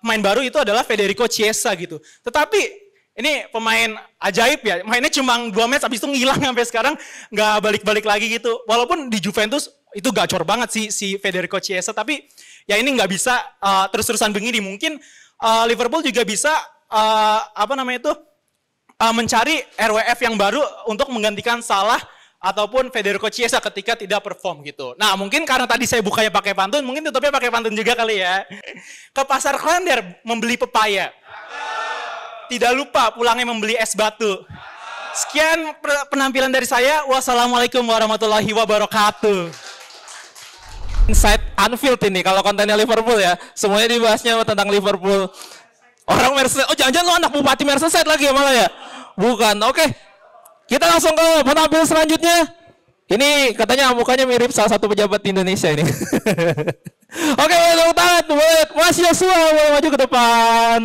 pemain baru itu adalah Federico Chiesa gitu. Tetapi ini pemain ajaib ya, mainnya cuma 2 match habis itu ngilang sampai sekarang nggak balik-balik lagi gitu. Walaupun di Juventus itu gacor banget sih si Federico Chiesa, tapi ya ini nggak bisa terus-terusan begini. Mungkin Liverpool juga bisa mencari RWF yang baru untuk menggantikan Salah ataupun Federico Chiesa ketika tidak perform gitu. Nah mungkin karena tadi saya bukanya pakai pantun, mungkin tutupnya pakai pantun juga kali ya. Ke pasar Klender membeli pepaya, tidak lupa pulangnya membeli es batu. Sekian penampilan dari saya. Wassalamualaikum warahmatullahi wabarakatuh. Inside Anfield ini kalau kontennya Liverpool ya, semuanya dibahasnya tentang Liverpool. Orang Merseyside, oh jangan-jangan lo anak bupati Merseyside lagi ya malah ya? Bukan, oke. Kita langsung ke penampil selanjutnya. Ini katanya mukanya mirip salah satu pejabat di Indonesia ini. Oke, tepuk tangan buat Mas Yosua, boleh maju ke depan.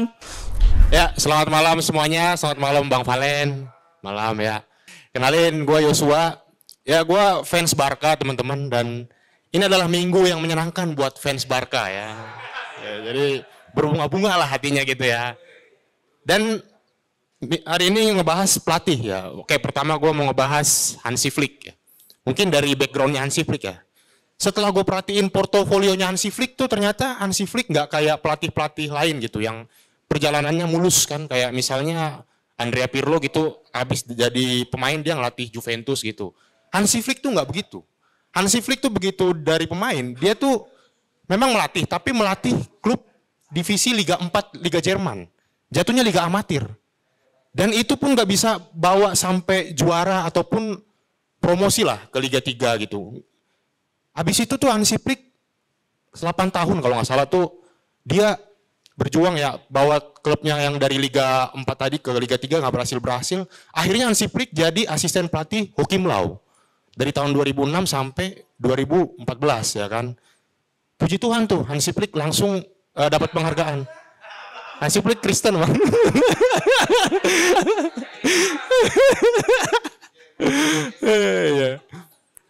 Ya, selamat malam semuanya, selamat malam Bang Valen. Malam ya. Kenalin, gue Yosua. Ya, gue fans Barca teman-teman, dan ini adalah minggu yang menyenangkan buat fans Barca ya. Jadi berbunga-bunga lah hatinya gitu ya. Dan hari ini ngebahas pelatih ya. Oke, pertama gue mau ngebahas Hansi Flick ya. Mungkin dari backgroundnya Hansi Flick ya. Setelah gue perhatiin portofolionya Hansi Flick tuh ternyata Hansi Flick nggak kayak pelatih-pelatih lain gitu yang perjalanannya mulus kan. Kayak misalnya Andrea Pirlo gitu, habis jadi pemain dia ngelatih Juventus gitu. Hansi Flick tuh nggak begitu. Hansi Flick tuh begitu dari pemain, dia tuh memang melatih, tapi melatih klub divisi Liga 4, Liga Jerman. Jatuhnya Liga Amatir. Dan itu pun nggak bisa bawa sampai juara ataupun promosi lah ke Liga 3 gitu. Habis itu tuh Hansi Flick 8 tahun kalau nggak salah tuh dia berjuang ya bawa klubnya yang dari Liga 4 tadi ke Liga 3 nggak berhasil. Akhirnya Hansi Flick jadi asisten pelatih Joachim Löw. Dari tahun 2006 sampai 2014 ya kan. Puji Tuhan tuh Hansi Flick langsung dapat penghargaan. Hansi Flick Kristen Bang.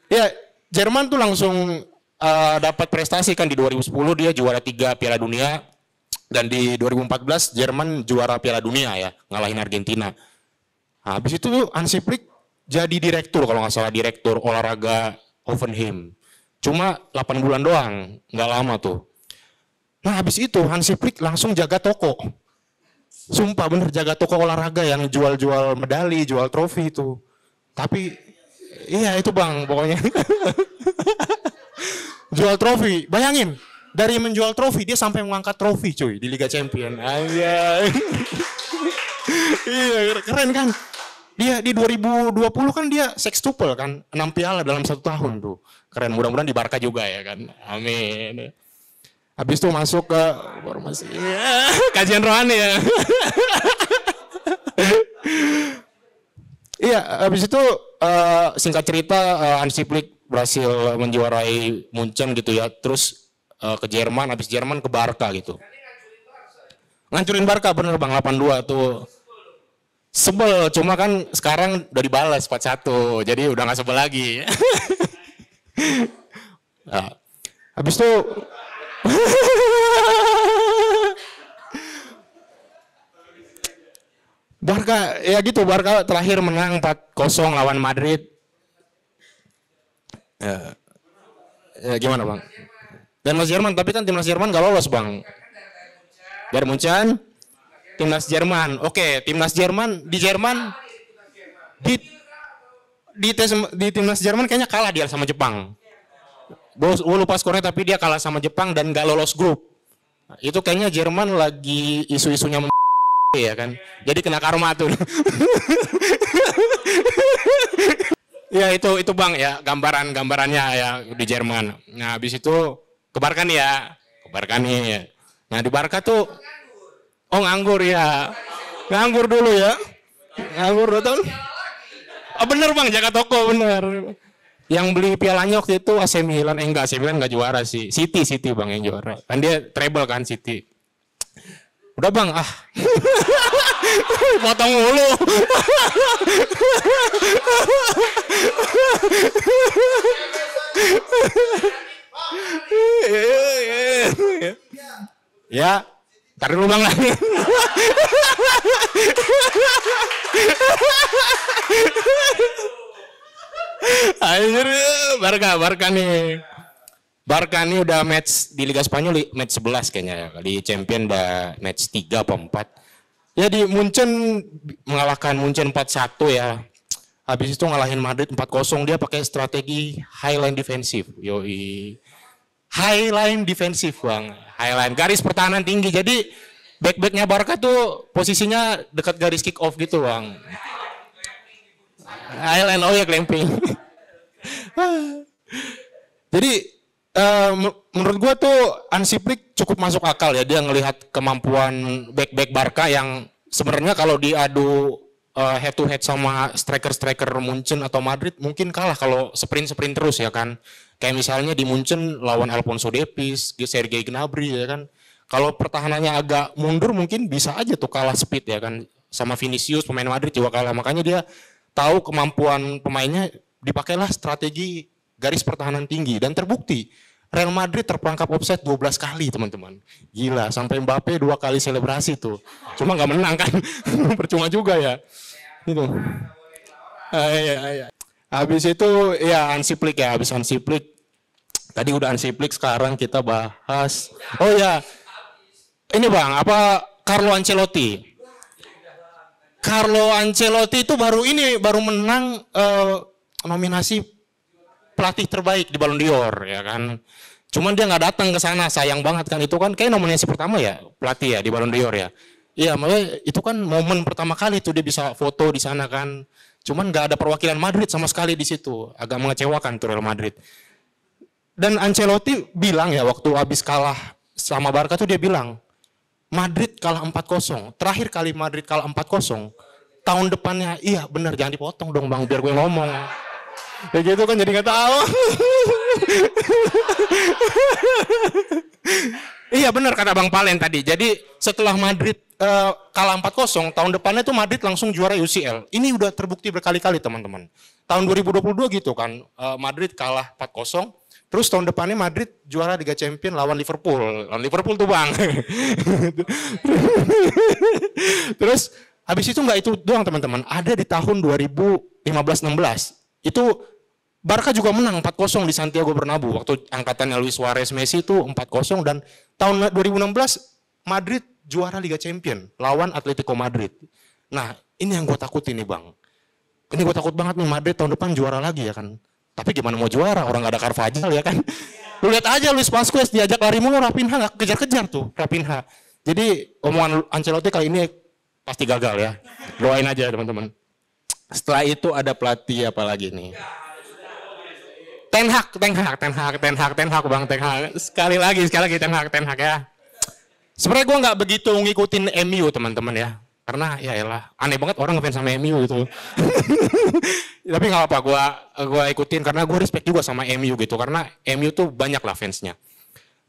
Ya, Jerman tuh langsung dapat prestasi kan di 2010 dia juara 3 Piala Dunia, dan di 2014 Jerman juara Piala Dunia ya, ngalahin Argentina. Nah, habis itu Hansi Flick jadi direktur kalau nggak salah, direktur olahraga Hoffenheim. Cuma 8 bulan doang, nggak lama tuh. Nah habis itu Hansi Flick langsung jaga toko. Sumpah bener jaga toko olahraga yang jual-jual medali, jual trofi itu. Tapi iya itu Bang pokoknya. Jual trofi, bayangin. Dari menjual trofi dia sampai mengangkat trofi cuy di Liga Champion. Iya, keren kan? Dia di 2020 kan dia sextuple kan, 6 piala dalam 1 tahun tuh. Keren, mudah-mudahan di Barca juga ya kan. Amin. Habis itu masuk ke formasi. Kajian rohani ya. Iya, habis itu singkat cerita Hansi Flick berhasil menjuarai Munchen gitu ya. Terus ke Jerman, habis Jerman ke Barca gitu. Ngancurin Barca bener Bang, 8-2 tuh. Sebel, cuma kan sekarang udah dibalas 4-1, jadi udah gak sebel lagi. Nah, habis itu Barca, ya gitu, Barca terakhir menang 4-0 lawan Madrid. Ya gimana Bang? Dan Mas Jerman, tapi kan timnas Jerman gak lolos Bang. Dari Munchen, timnas Jerman. Oke, timnas Jerman di Jerman di timnas Jerman kayaknya kalah dia sama Jepang. Gue lupa skornya tapi dia kalah sama Jepang dan gak lolos grup. Itu kayaknya Jerman lagi isu-isunya ya kan. Jadi kena karma tuh. Ya itu Bang ya, gambarannya ya di Jerman. Nah, habis itu ke Barca nih ya. Ke Barca nih ya. Nah, di Barca tuh nganggur ya. Nganggur dulu ya. Nganggur betul. Oh bener Bang, jaga toko bener. Yang beli pialanya waktu itu AC Milan, enggak, AC Milan enggak juara sih. City Bang yang juara. Kan dia treble kan City. Udah Bang, potong mulu. Ya, tarik dulu Bang lah. Anjir, Barca nih. Barca nih udah match di Liga Spanyol match 11 kayaknya ya. Di Champion udah match 3 apa 4. Ya di Munchen mengalahkan Munchen 4-1 ya. Habis itu ngalahin Madrid 4-0, dia pakai strategi high line defensive. Yoi. High line defensive Bang. High line, garis pertahanan tinggi. Jadi back-backnya Barca tuh posisinya dekat garis kick off gitu Bang. High line, oh ya clamping. Jadi menurut gue tuh Hansi Flick cukup masuk akal ya, dia ngelihat kemampuan back Barca yang sebenarnya kalau diadu head to head sama striker Munchen atau Madrid mungkin kalah kalau sprint terus ya kan. Kayak misalnya di Munchen lawan Alphonso Davies, Sergei Gnabry ya kan. Kalau pertahanannya agak mundur mungkin bisa aja tuh kalah speed ya kan. Sama Vinicius pemain Madrid juga kalah, makanya dia tahu kemampuan pemainnya, dipakailah strategi garis pertahanan tinggi dan terbukti. Real Madrid terperangkap offside 12 kali teman-teman. Gila, sampai Mbappe 2 kali selebrasi tuh. Cuma nggak menang kan, percuma juga ya. Itu. Habis itu ya Hansi Flick ya, habis Hansi Flick. Tadi udah Hansi Flick, sekarang kita bahas. Oh ya, ini Bang, Carlo Ancelotti. Carlo Ancelotti itu baru menang nominasi pelatih terbaik di Ballon d'Or ya kan. Cuman dia nggak datang ke sana, sayang banget kan. Itu kan kayak nominasi pertama ya pelatih ya di Ballon d'Or ya. Iya, makanya itu kan momen pertama kali tuh dia bisa foto di sana kan. Cuman nggak ada perwakilan Madrid sama sekali di situ. Agak mengecewakan tuh Real Madrid. Dan Ancelotti bilang ya waktu habis kalah sama Barca tuh dia bilang, Madrid kalah 4-0. Terakhir kali Madrid kalah 4-0. Tahun depannya, iya bener jangan dipotong dong Bang biar gue ngomong. Ya gitu kan jadi nggak tahu. Iya benar kata Bang Palen tadi. Jadi setelah Madrid kalah 4-0, tahun depannya tuh Madrid langsung juara UCL. Ini udah terbukti berkali-kali teman-teman. Tahun 2022 gitu kan, Madrid kalah 4-0. Terus tahun depannya Madrid juara Liga Champions lawan Liverpool. Lawan Liverpool tuh Bang. Terus habis itu nggak itu doang teman-teman. Ada di tahun 2015-16. Itu Barca juga menang 4-0 di Santiago Bernabeu. Waktu angkatannya Luis Suarez, Messi itu 4-0. Dan tahun 2016 Madrid juara Liga Champions lawan Atletico Madrid. Nah ini yang gue takutin nih Bang. Ini gue takut banget nih Madrid tahun depan juara lagi ya kan. Tapi gimana mau juara, orang gak ada Carvajal ya kan. Lu lihat aja Luis Vazquez diajak lari mulu, Raphinha gak kejar-kejar tuh Raphinha. Jadi omongan Ancelotti kali ini pasti gagal ya. Doain aja teman-teman. Setelah itu ada pelatih apa lagi nih? Ten Hag Bang, Ten Hag. Sekali lagi Ten Hag ya. Sebenarnya gue nggak begitu ngikutin MU teman-teman ya. Karena ya elah, aneh banget orang ngefans sama MU gitu. Tapi nggak apa, gue ikutin karena gue respect juga sama MU gitu. Karena MU tuh banyak lah fansnya.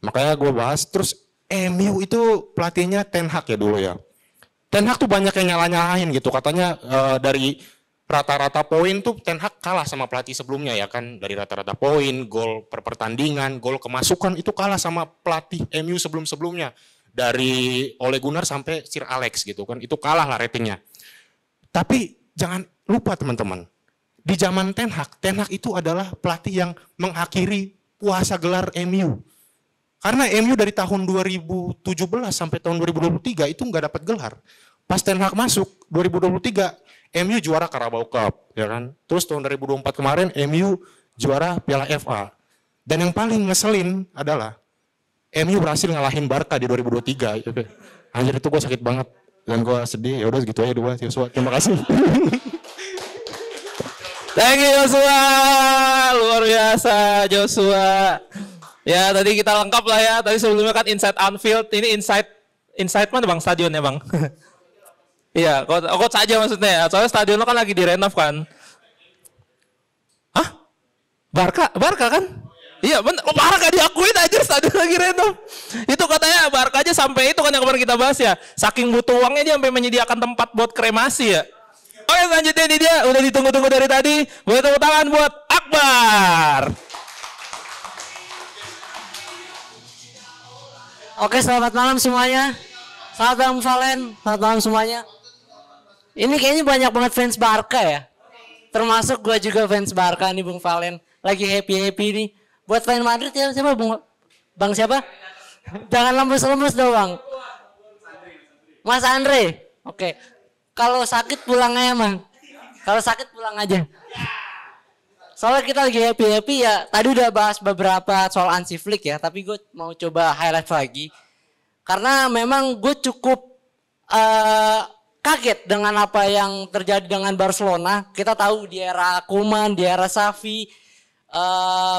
Makanya gue bahas. Terus MU itu pelatihnya Ten Hag ya dulu ya. Ten Hag tuh banyak yang nyala-nyalahin gitu. Katanya dari rata-rata poin tuh Ten Hag kalah sama pelatih sebelumnya ya kan. Dari rata-rata poin, gol per pertandingan, gol kemasukan itu kalah sama pelatih MU sebelum-sebelumnya. Dari Ole Gunnar sampai Sir Alex gitu kan. Itu kalah lah ratingnya. Tapi jangan lupa teman-teman. Di zaman Ten Hag itu adalah pelatih yang mengakhiri puasa gelar MU. Karena MU dari tahun 2017 sampai tahun 2023 itu nggak dapat gelar. Pas Ten Hag masuk 2023 MU juara Carabao Cup ya kan. Terus tahun 2024 kemarin MU juara Piala FA. Dan yang paling ngeselin adalah MU berhasil ngalahin Barca di 2023. Anjir itu gue sakit banget. dan gue sedih. Ya udah gitu aja dulu Joshua. Terima kasih. Thank you Joshua, luar biasa Joshua. Ya tadi kita lengkap lah ya. Tadi sebelumnya kan Inside Anfield, ini Inside mana bang stadionnya bang? Iya, coach aja maksudnya. Soalnya stadion lo kan lagi direnov kan. Hah? Barca kan? Iya bener, Barca diakuin aja stadion lagi renov. Itu katanya Barca aja sampai itu kan yang kemarin kita bahas ya. Saking butuh uangnya dia sampai menyediakan tempat buat kremasi ya. Oke selanjutnya ini dia, udah ditunggu-tunggu dari tadi. Boleh tepuk tangan buat Akbar. Oke, selamat malam semuanya. Selamat malam Valen, selamat malam semuanya. Ini kayaknya banyak banget fans Barca ya. Termasuk gue juga fans Barca nih Bung Valen. Lagi happy-happy nih. Buat fans Madrid ya siapa Bang siapa? Jangan lemes-lemes dong Bang. Mas Andre. Oke. Kalau sakit pulang aja Bang. Kalau sakit pulang aja. Soalnya kita lagi happy-happy ya. Tadi udah bahas beberapa soal Hansi Flick ya. Tapi gue mau coba highlight lagi. Karena memang gue cukup kaget dengan apa yang terjadi dengan Barcelona. Kita tahu di era Koeman, di era Xavi,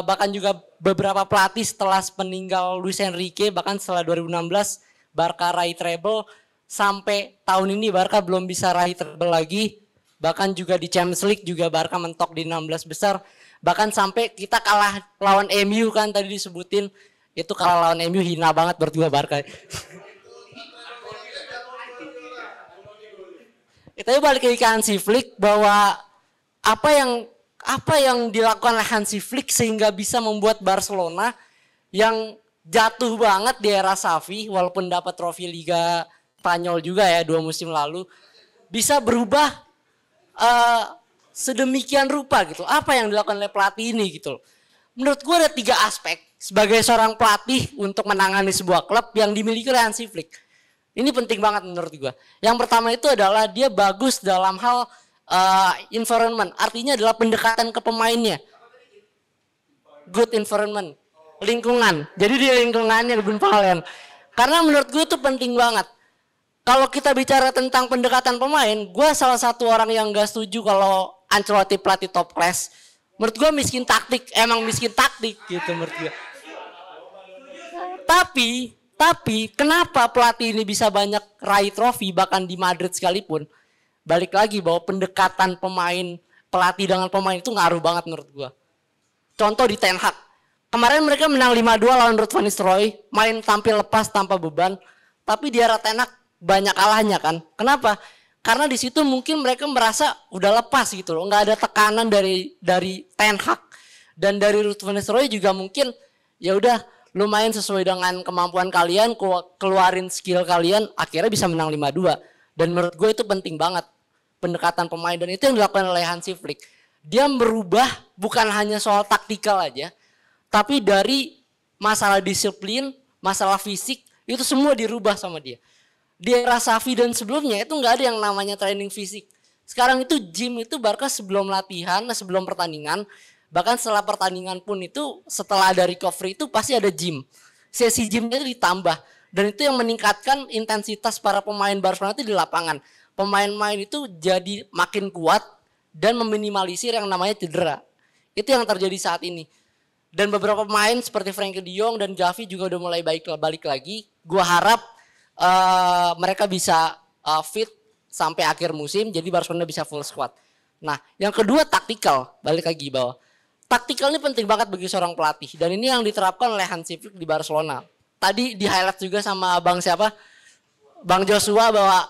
bahkan juga beberapa pelatih setelah peninggal Luis Enrique, bahkan setelah 2016 Barca raih treble, sampai tahun ini Barca belum bisa raih treble lagi. Bahkan juga di Champions League juga Barca mentok di 16 besar. Bahkan sampai kita kalah lawan MU kan tadi disebutin. Itu kalah lawan MU hina banget berdua Barca. Kita balik ke Hansi Flick bahwa apa yang dilakukan oleh Hansi Flick sehingga bisa membuat Barcelona yang jatuh banget di era Xavi walaupun dapat trofi Liga Spanyol juga ya 2 musim lalu bisa berubah sedemikian rupa gitu. Apa yang dilakukan oleh pelatih ini gitu loh. Menurut gue ada 3 aspek sebagai seorang pelatih untuk menangani sebuah klub yang dimiliki oleh Hansi Flick. Ini penting banget menurut gue. Yang pertama itu adalah dia bagus dalam hal environment. Artinya adalah pendekatan ke pemainnya. Good environment. Lingkungan. Jadi di lingkungannya Bung Valen. Karena menurut gue itu penting banget. Kalau kita bicara tentang pendekatan pemain, gue salah satu orang yang gak setuju kalau Ancelotti pelatih top class. Menurut gue miskin taktik, emang miskin taktik gitu menurut gue. Tapi kenapa pelatih ini bisa banyak raih trofi bahkan di Madrid sekalipun? Balik lagi bahwa pendekatan pemain, pelatih dengan pemain itu ngaruh banget menurut gue. Contoh di Ten Hag. Kemarin mereka menang 5-2 lawan Ruud van Nistelrooy, main tampil lepas tanpa beban. Tapi di era Ten Hag banyak kalahnya kan. Kenapa? Karena di situ mungkin mereka merasa udah lepas gitu loh, nggak ada tekanan dari Ten Hag dan dari Ruud van Nistelrooy juga mungkin ya udah lumayan sesuai dengan kemampuan kalian, keluarin skill kalian, akhirnya bisa menang 5-2. Dan menurut gue itu penting banget pendekatan pemain dan itu yang dilakukan oleh Hansi Flick. Dia merubah bukan hanya soal taktikal aja, tapi dari masalah disiplin, masalah fisik itu semua dirubah sama dia. Di era Xavi dan sebelumnya itu nggak ada yang namanya training fisik. Sekarang itu gym itu Barca sebelum latihan, sebelum pertandingan, bahkan setelah pertandingan pun itu setelah ada recovery itu pasti ada gym. Sesi gymnya itu ditambah dan itu yang meningkatkan intensitas para pemain Barcelona itu di lapangan. Pemain-pemain itu jadi makin kuat dan meminimalisir yang namanya cedera. Itu yang terjadi saat ini. Dan beberapa pemain seperti Frenkie de Jong dan Gavi juga udah mulai balik lagi. Gua harap mereka bisa fit sampai akhir musim jadi Barcelona bisa full squad. Nah, yang kedua taktikal, balik lagi bahwa taktikal ini penting banget bagi seorang pelatih dan ini yang diterapkan oleh Hansi Flick di Barcelona. Tadi di highlight juga sama Bang Joshua bahwa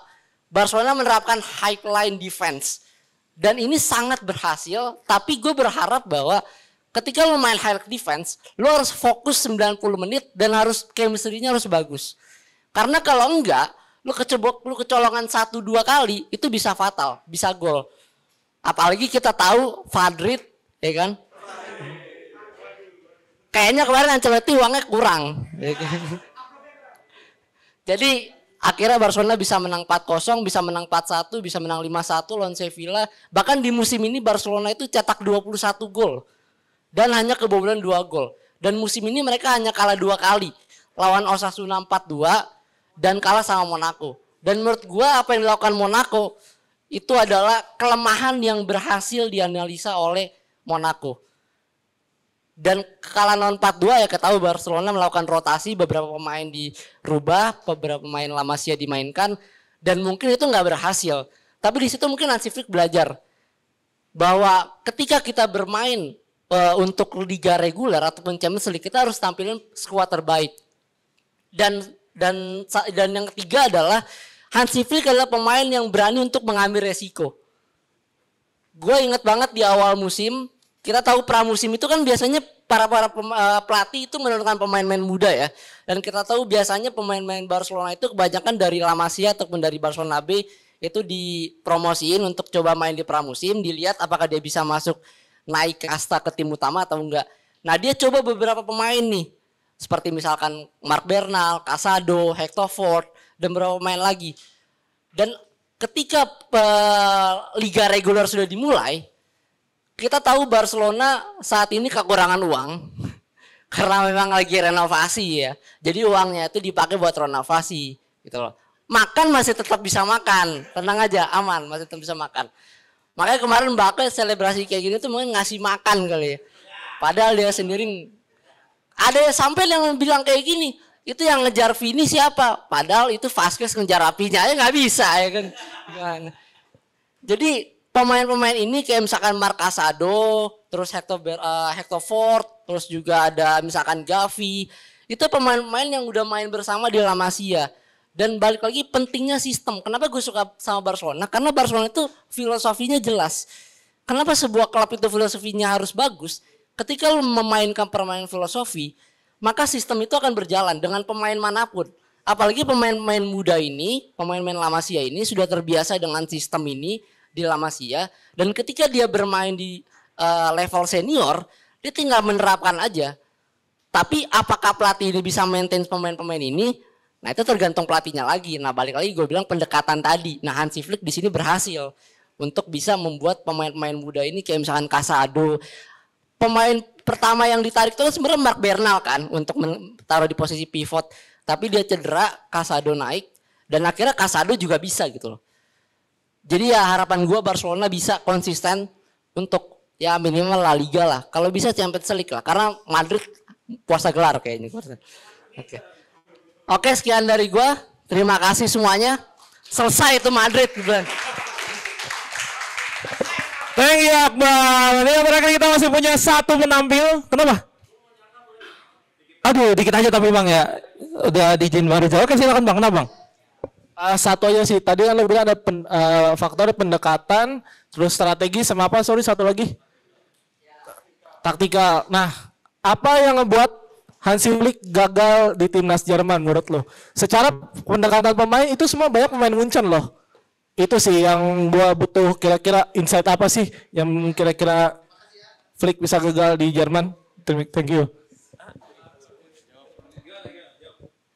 Barcelona menerapkan high line defense dan ini sangat berhasil. Tapi gue berharap bahwa ketika lo main high line defense, lo harus fokus 90 menit dan harus chemistry-nya harus bagus. Karena kalau enggak, lu kecolongan 1-2 kali itu bisa fatal, bisa gol. Apalagi kita tahu Madrid, ya kan? Kayaknya kemarin Ancelotti uangnya kurang. Jadi akhirnya Barcelona bisa menang 4-0, bisa menang 4-1, bisa menang 5-1 lawan Sevilla. Bahkan di musim ini Barcelona itu cetak 21 gol. Dan hanya kebobolan 2 gol. Dan musim ini mereka hanya kalah 2 kali. Lawan Osasuna 4-2 dan kalah sama Monaco. Dan menurut gua apa yang dilakukan Monaco itu adalah kelemahan yang berhasil dianalisa oleh Monaco. Dan kekalahan lawan 4-2 ya ketahui Barcelona melakukan rotasi, beberapa pemain dirubah, beberapa pemain La Masia dimainkan, dan mungkin itu nggak berhasil. Tapi di situ mungkin Hansi Flick belajar bahwa ketika kita bermain untuk liga reguler ataupun Champions League, kita harus tampilin skuad terbaik. Dan yang ketiga adalah Hansi Flick adalah pemain yang berani untuk mengambil resiko. Gue inget banget di awal musim, kita tahu pramusim itu kan biasanya para pelatih itu menurunkan pemain-pemain muda ya. Dan kita tahu biasanya pemain-pemain Barcelona itu kebanyakan dari La Masia ataupun dari Barcelona B itu dipromosiin untuk coba main di pramusim, dilihat apakah dia bisa masuk naik kasta ke tim utama atau enggak. Nah dia coba beberapa pemain nih, seperti misalkan Marc Bernal, Casado, Hector Ford, dan beberapa pemain lagi. Dan ketika liga reguler sudah dimulai, kita tahu Barcelona saat ini kekurangan uang karena memang lagi renovasi ya. Jadi uangnya itu dipakai buat renovasi gitu loh. Makan masih tetap bisa makan, tenang aja, aman, masih tetap bisa makan. Makanya kemarin Mbappe selebrasi kayak gini tuh mungkin ngasih makan kali ya. Padahal dia sendiri ada sampai yang bilang kayak gini, itu yang ngejar Vini siapa? Padahal itu Vasquez ngejar apinya aja nggak bisa ya kan. Jadi pemain-pemain ini kayak misalkan Marc Casado, terus Hector Ford, terus juga ada misalkan Gavi. Itu pemain-pemain yang udah main bersama di La Masia. Dan balik lagi pentingnya sistem. Kenapa gue suka sama Barcelona? Karena Barcelona itu filosofinya jelas. Kenapa sebuah klub itu filosofinya harus bagus? Ketika lu memainkan permainan filosofi, maka sistem itu akan berjalan dengan pemain manapun. Apalagi pemain-pemain muda ini, pemain-pemain La Masia ini sudah terbiasa dengan sistem ini di La Masia, dan ketika dia bermain di level senior, dia tinggal menerapkan aja. Tapi apakah pelatih ini bisa maintain pemain-pemain ini? Nah itu tergantung pelatihnya lagi. Nah balik lagi gue bilang pendekatan tadi. Nah Hansi Flick di sini berhasil untuk bisa membuat pemain-pemain muda ini kayak misalkan Casado. Pemain pertama yang ditarik itu sebenarnya Marc Bernal kan untuk taruh di posisi pivot. Tapi dia cedera, Casado naik, dan akhirnya Casado juga bisa gitu loh. Jadi ya harapan gue Barcelona bisa konsisten untuk ya minimal La Liga lah. Kalau bisa Champions League lah. Karena Madrid puasa gelar kayaknya. Oke, sekian dari gue. Terima kasih semuanya. Selesai itu Madrid. Thank you Akbar. Ini yang terakhir kita masih punya satu penampil. Kenapa? Aduh, dikit aja tapi Bang ya. Udah diizin Bang Rizal. Oke silakan Bang. Kenapa Bang? Satu aja sih. Tadi kan lo bilang ada faktor pendekatan, terus strategi sama apa? Sorry satu lagi. Taktikal. Nah, apa yang ngebuat Hansi Flick gagal di timnas Jerman menurut lo? Secara pendekatan pemain itu semua banyak pemain Munchen loh. Itu sih yang gua butuh kira-kira insight apa sih yang kira-kira Flick bisa gagal di Jerman? Thank you.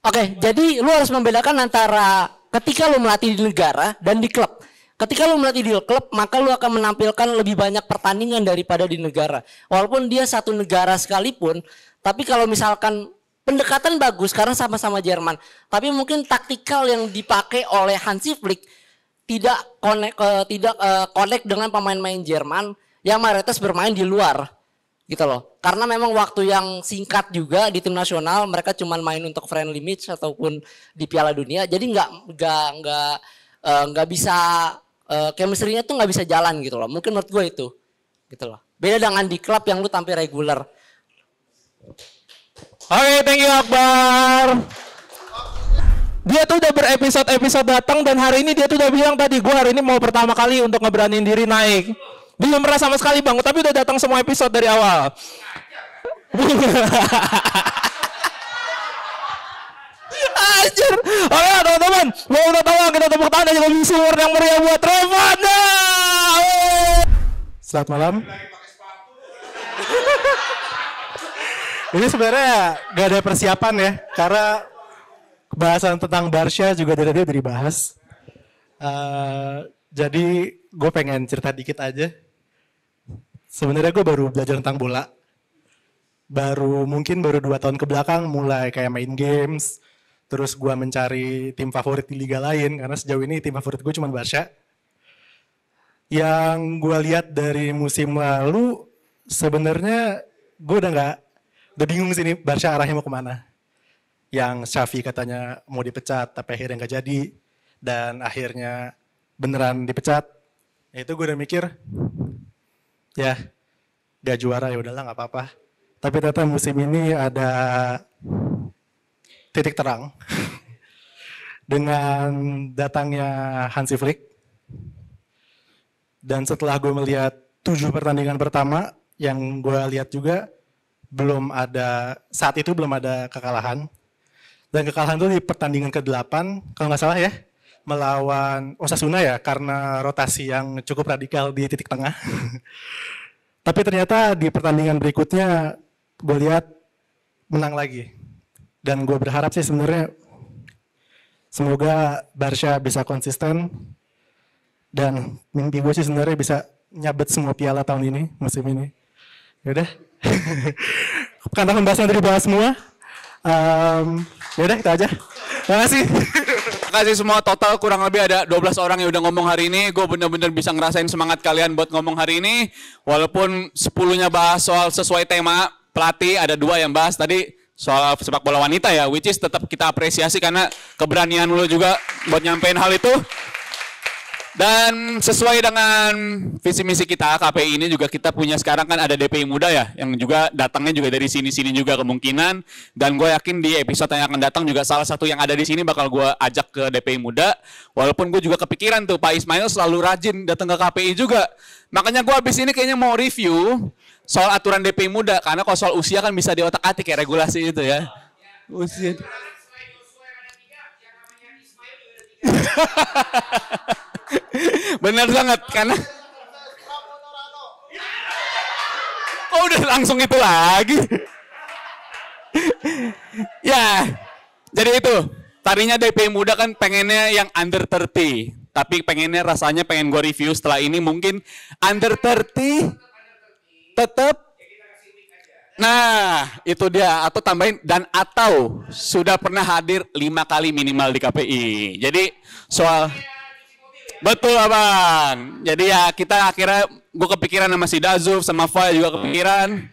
Oke, jadi lu harus membedakan antara ketika lu melatih di negara dan di klub. Ketika lu melatih di klub, maka lu akan menampilkan lebih banyak pertandingan daripada di negara. Walaupun dia satu negara sekalipun, tapi kalau misalkan pendekatan bagus karena sama-sama Jerman, tapi mungkin taktikal yang dipakai oleh Hansi Flick tidak connect dengan pemain-pemain Jerman yang mayoritas bermain di luar. Gitu loh. Karena memang waktu yang singkat juga di tim nasional, mereka cuma main untuk friendly match ataupun di Piala Dunia. Jadi nggak bisa chemistry-nya tuh nggak bisa jalan gitu loh. Mungkin menurut gue itu. Gitu loh. Beda dengan di klub yang lu tampil reguler. Oke, thank you Akbar. Dia tuh udah berepisode-episode datang dan hari ini dia tuh udah bilang tadi, gue hari ini mau pertama kali untuk ngeberanin diri naik. Belum pernah sama sekali Bang, tapi udah datang semua episode dari awal. Anjir. Oke teman-teman, mau udah tahu kita tepuk tangan dan juga visual yang meriah buat Revanda. Selamat malam. Ini sebenarnya gak ada persiapan ya, karena bahasan tentang Barca juga dari dia dibahas. Jadi gue pengen cerita dikit aja. Sebenarnya gue baru belajar tentang bola. Mungkin baru 2 tahun ke belakang mulai kayak main games. terus gue mencari tim favorit di liga lain, karena sejauh ini tim favorit gue cuma Barca. Yang gue lihat dari musim lalu, sebenarnya gue udah bingung sih nih Barca arahnya mau kemana. Yang Xavi katanya mau dipecat, tapi akhirnya nggak jadi, dan akhirnya beneran dipecat. Itu gue udah mikir, ya gak juara ya udahlah nggak apa-apa. Tapi ternyata musim ini ada titik terang dengan datangnya Hansi Flick. Dan setelah gue melihat 7 pertandingan pertama, yang gue lihat juga saat itu belum ada kekalahan. Dan kekalahan itu di pertandingan ke-8, kalau nggak salah ya, melawan Osasuna ya, karena rotasi yang cukup radikal di titik tengah. Tapi ternyata di pertandingan berikutnya, gue lihat menang lagi. Dan gue berharap sih sebenarnya semoga Barca bisa konsisten, dan mimpi gue sih sebenarnya bisa nyabet semua piala tahun ini, musim ini. Yaudah, karena pembahasan dari bahas semua, yaudah kita aja. Terima kasih. Terima kasih semua, total kurang lebih ada 12 orang yang udah ngomong hari ini. Gue bener-bener bisa ngerasain semangat kalian buat ngomong hari ini. Walaupun 10-nya bahas soal sesuai tema, pelatih ada 2 yang bahas tadi soal sepak bola wanita ya, which is tetap kita apresiasi karena keberanian lo juga buat nyampein hal itu. Dan sesuai dengan visi misi kita, KPI ini juga kita punya sekarang kan ada DPI Muda ya, yang juga datangnya juga dari sini-sini juga kemungkinan. Dan gue yakin di episode yang akan datang juga salah satu yang ada di sini bakal gue ajak ke DPI Muda. Walaupun gue juga kepikiran tuh, Pak Ismail selalu rajin datang ke KPI juga. Makanya gue habis ini kayaknya mau review soal aturan DPI Muda, karena kalau soal usia kan bisa diotak-atik ya regulasi itu ya. Usia. Benar banget, karena udah langsung itu lagi. Ya, jadi itu. Tadinya DPI Muda kan pengennya yang under 30. Tapi pengennya rasanya pengen gue review setelah ini mungkin under 30 tetap. Nah, itu dia. Atau tambahin atau sudah pernah hadir 5 kali minimal di KPI. Jadi soal betul abang. Jadi ya kita akhirnya gue kepikiran sama si Dazuf sama Fai juga kepikiran.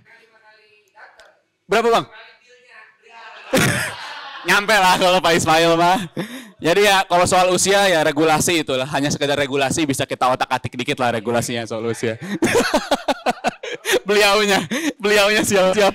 Berapa bang? Nyampe lah kalau Pak Ismail mah. Jadi ya kalau soal usia ya regulasi itulah. Hanya sekedar regulasi bisa kita otak-atik dikit lah regulasinya soal usia. Beliaunya siap-siap.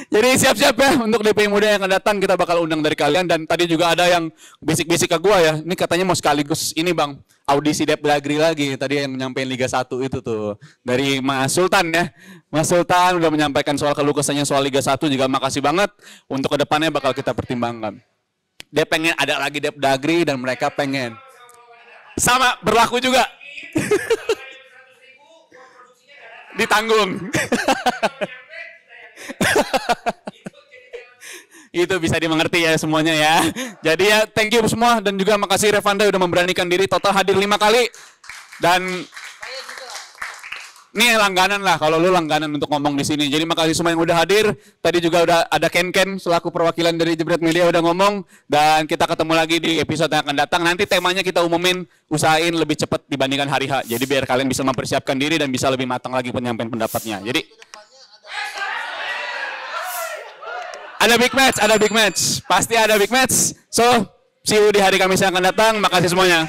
Jadi siap-siap ya untuk DPI Muda yang akan datang, kita bakal undang dari kalian. Dan tadi juga ada yang bisik-bisik ke gua ya, ini katanya mau sekaligus ini bang, audisi Depdagri lagi. Tadi yang menyampaikan Liga 1 itu tuh, dari Mas Sultan ya. Mas Sultan udah menyampaikan soal keluh kesahnya soal Liga 1 juga, makasih banget. Untuk kedepannya bakal kita pertimbangkan. Dia pengen ada lagi Depdagri dan mereka pengen. Sama, berlaku juga. Ditanggung. Itu bisa dimengerti ya semuanya ya. Jadi ya thank you semua, dan juga makasih Revanda udah memberanikan diri, total hadir 5 kali. Dan ini langganan lah, kalau lu langganan untuk ngomong di sini. Jadi makasih semua yang udah hadir. Tadi juga udah ada Ken selaku perwakilan dari Jebret Media udah ngomong. Dan kita ketemu lagi di episode yang akan datang. Nanti temanya kita umumin, usahain lebih cepat dibandingkan hari H. Jadi biar kalian bisa mempersiapkan diri dan bisa lebih matang lagi penyampaian pendapatnya. Jadi ada big match, pasti ada big match. So, see you di hari Kamis yang akan datang. Makasih semuanya.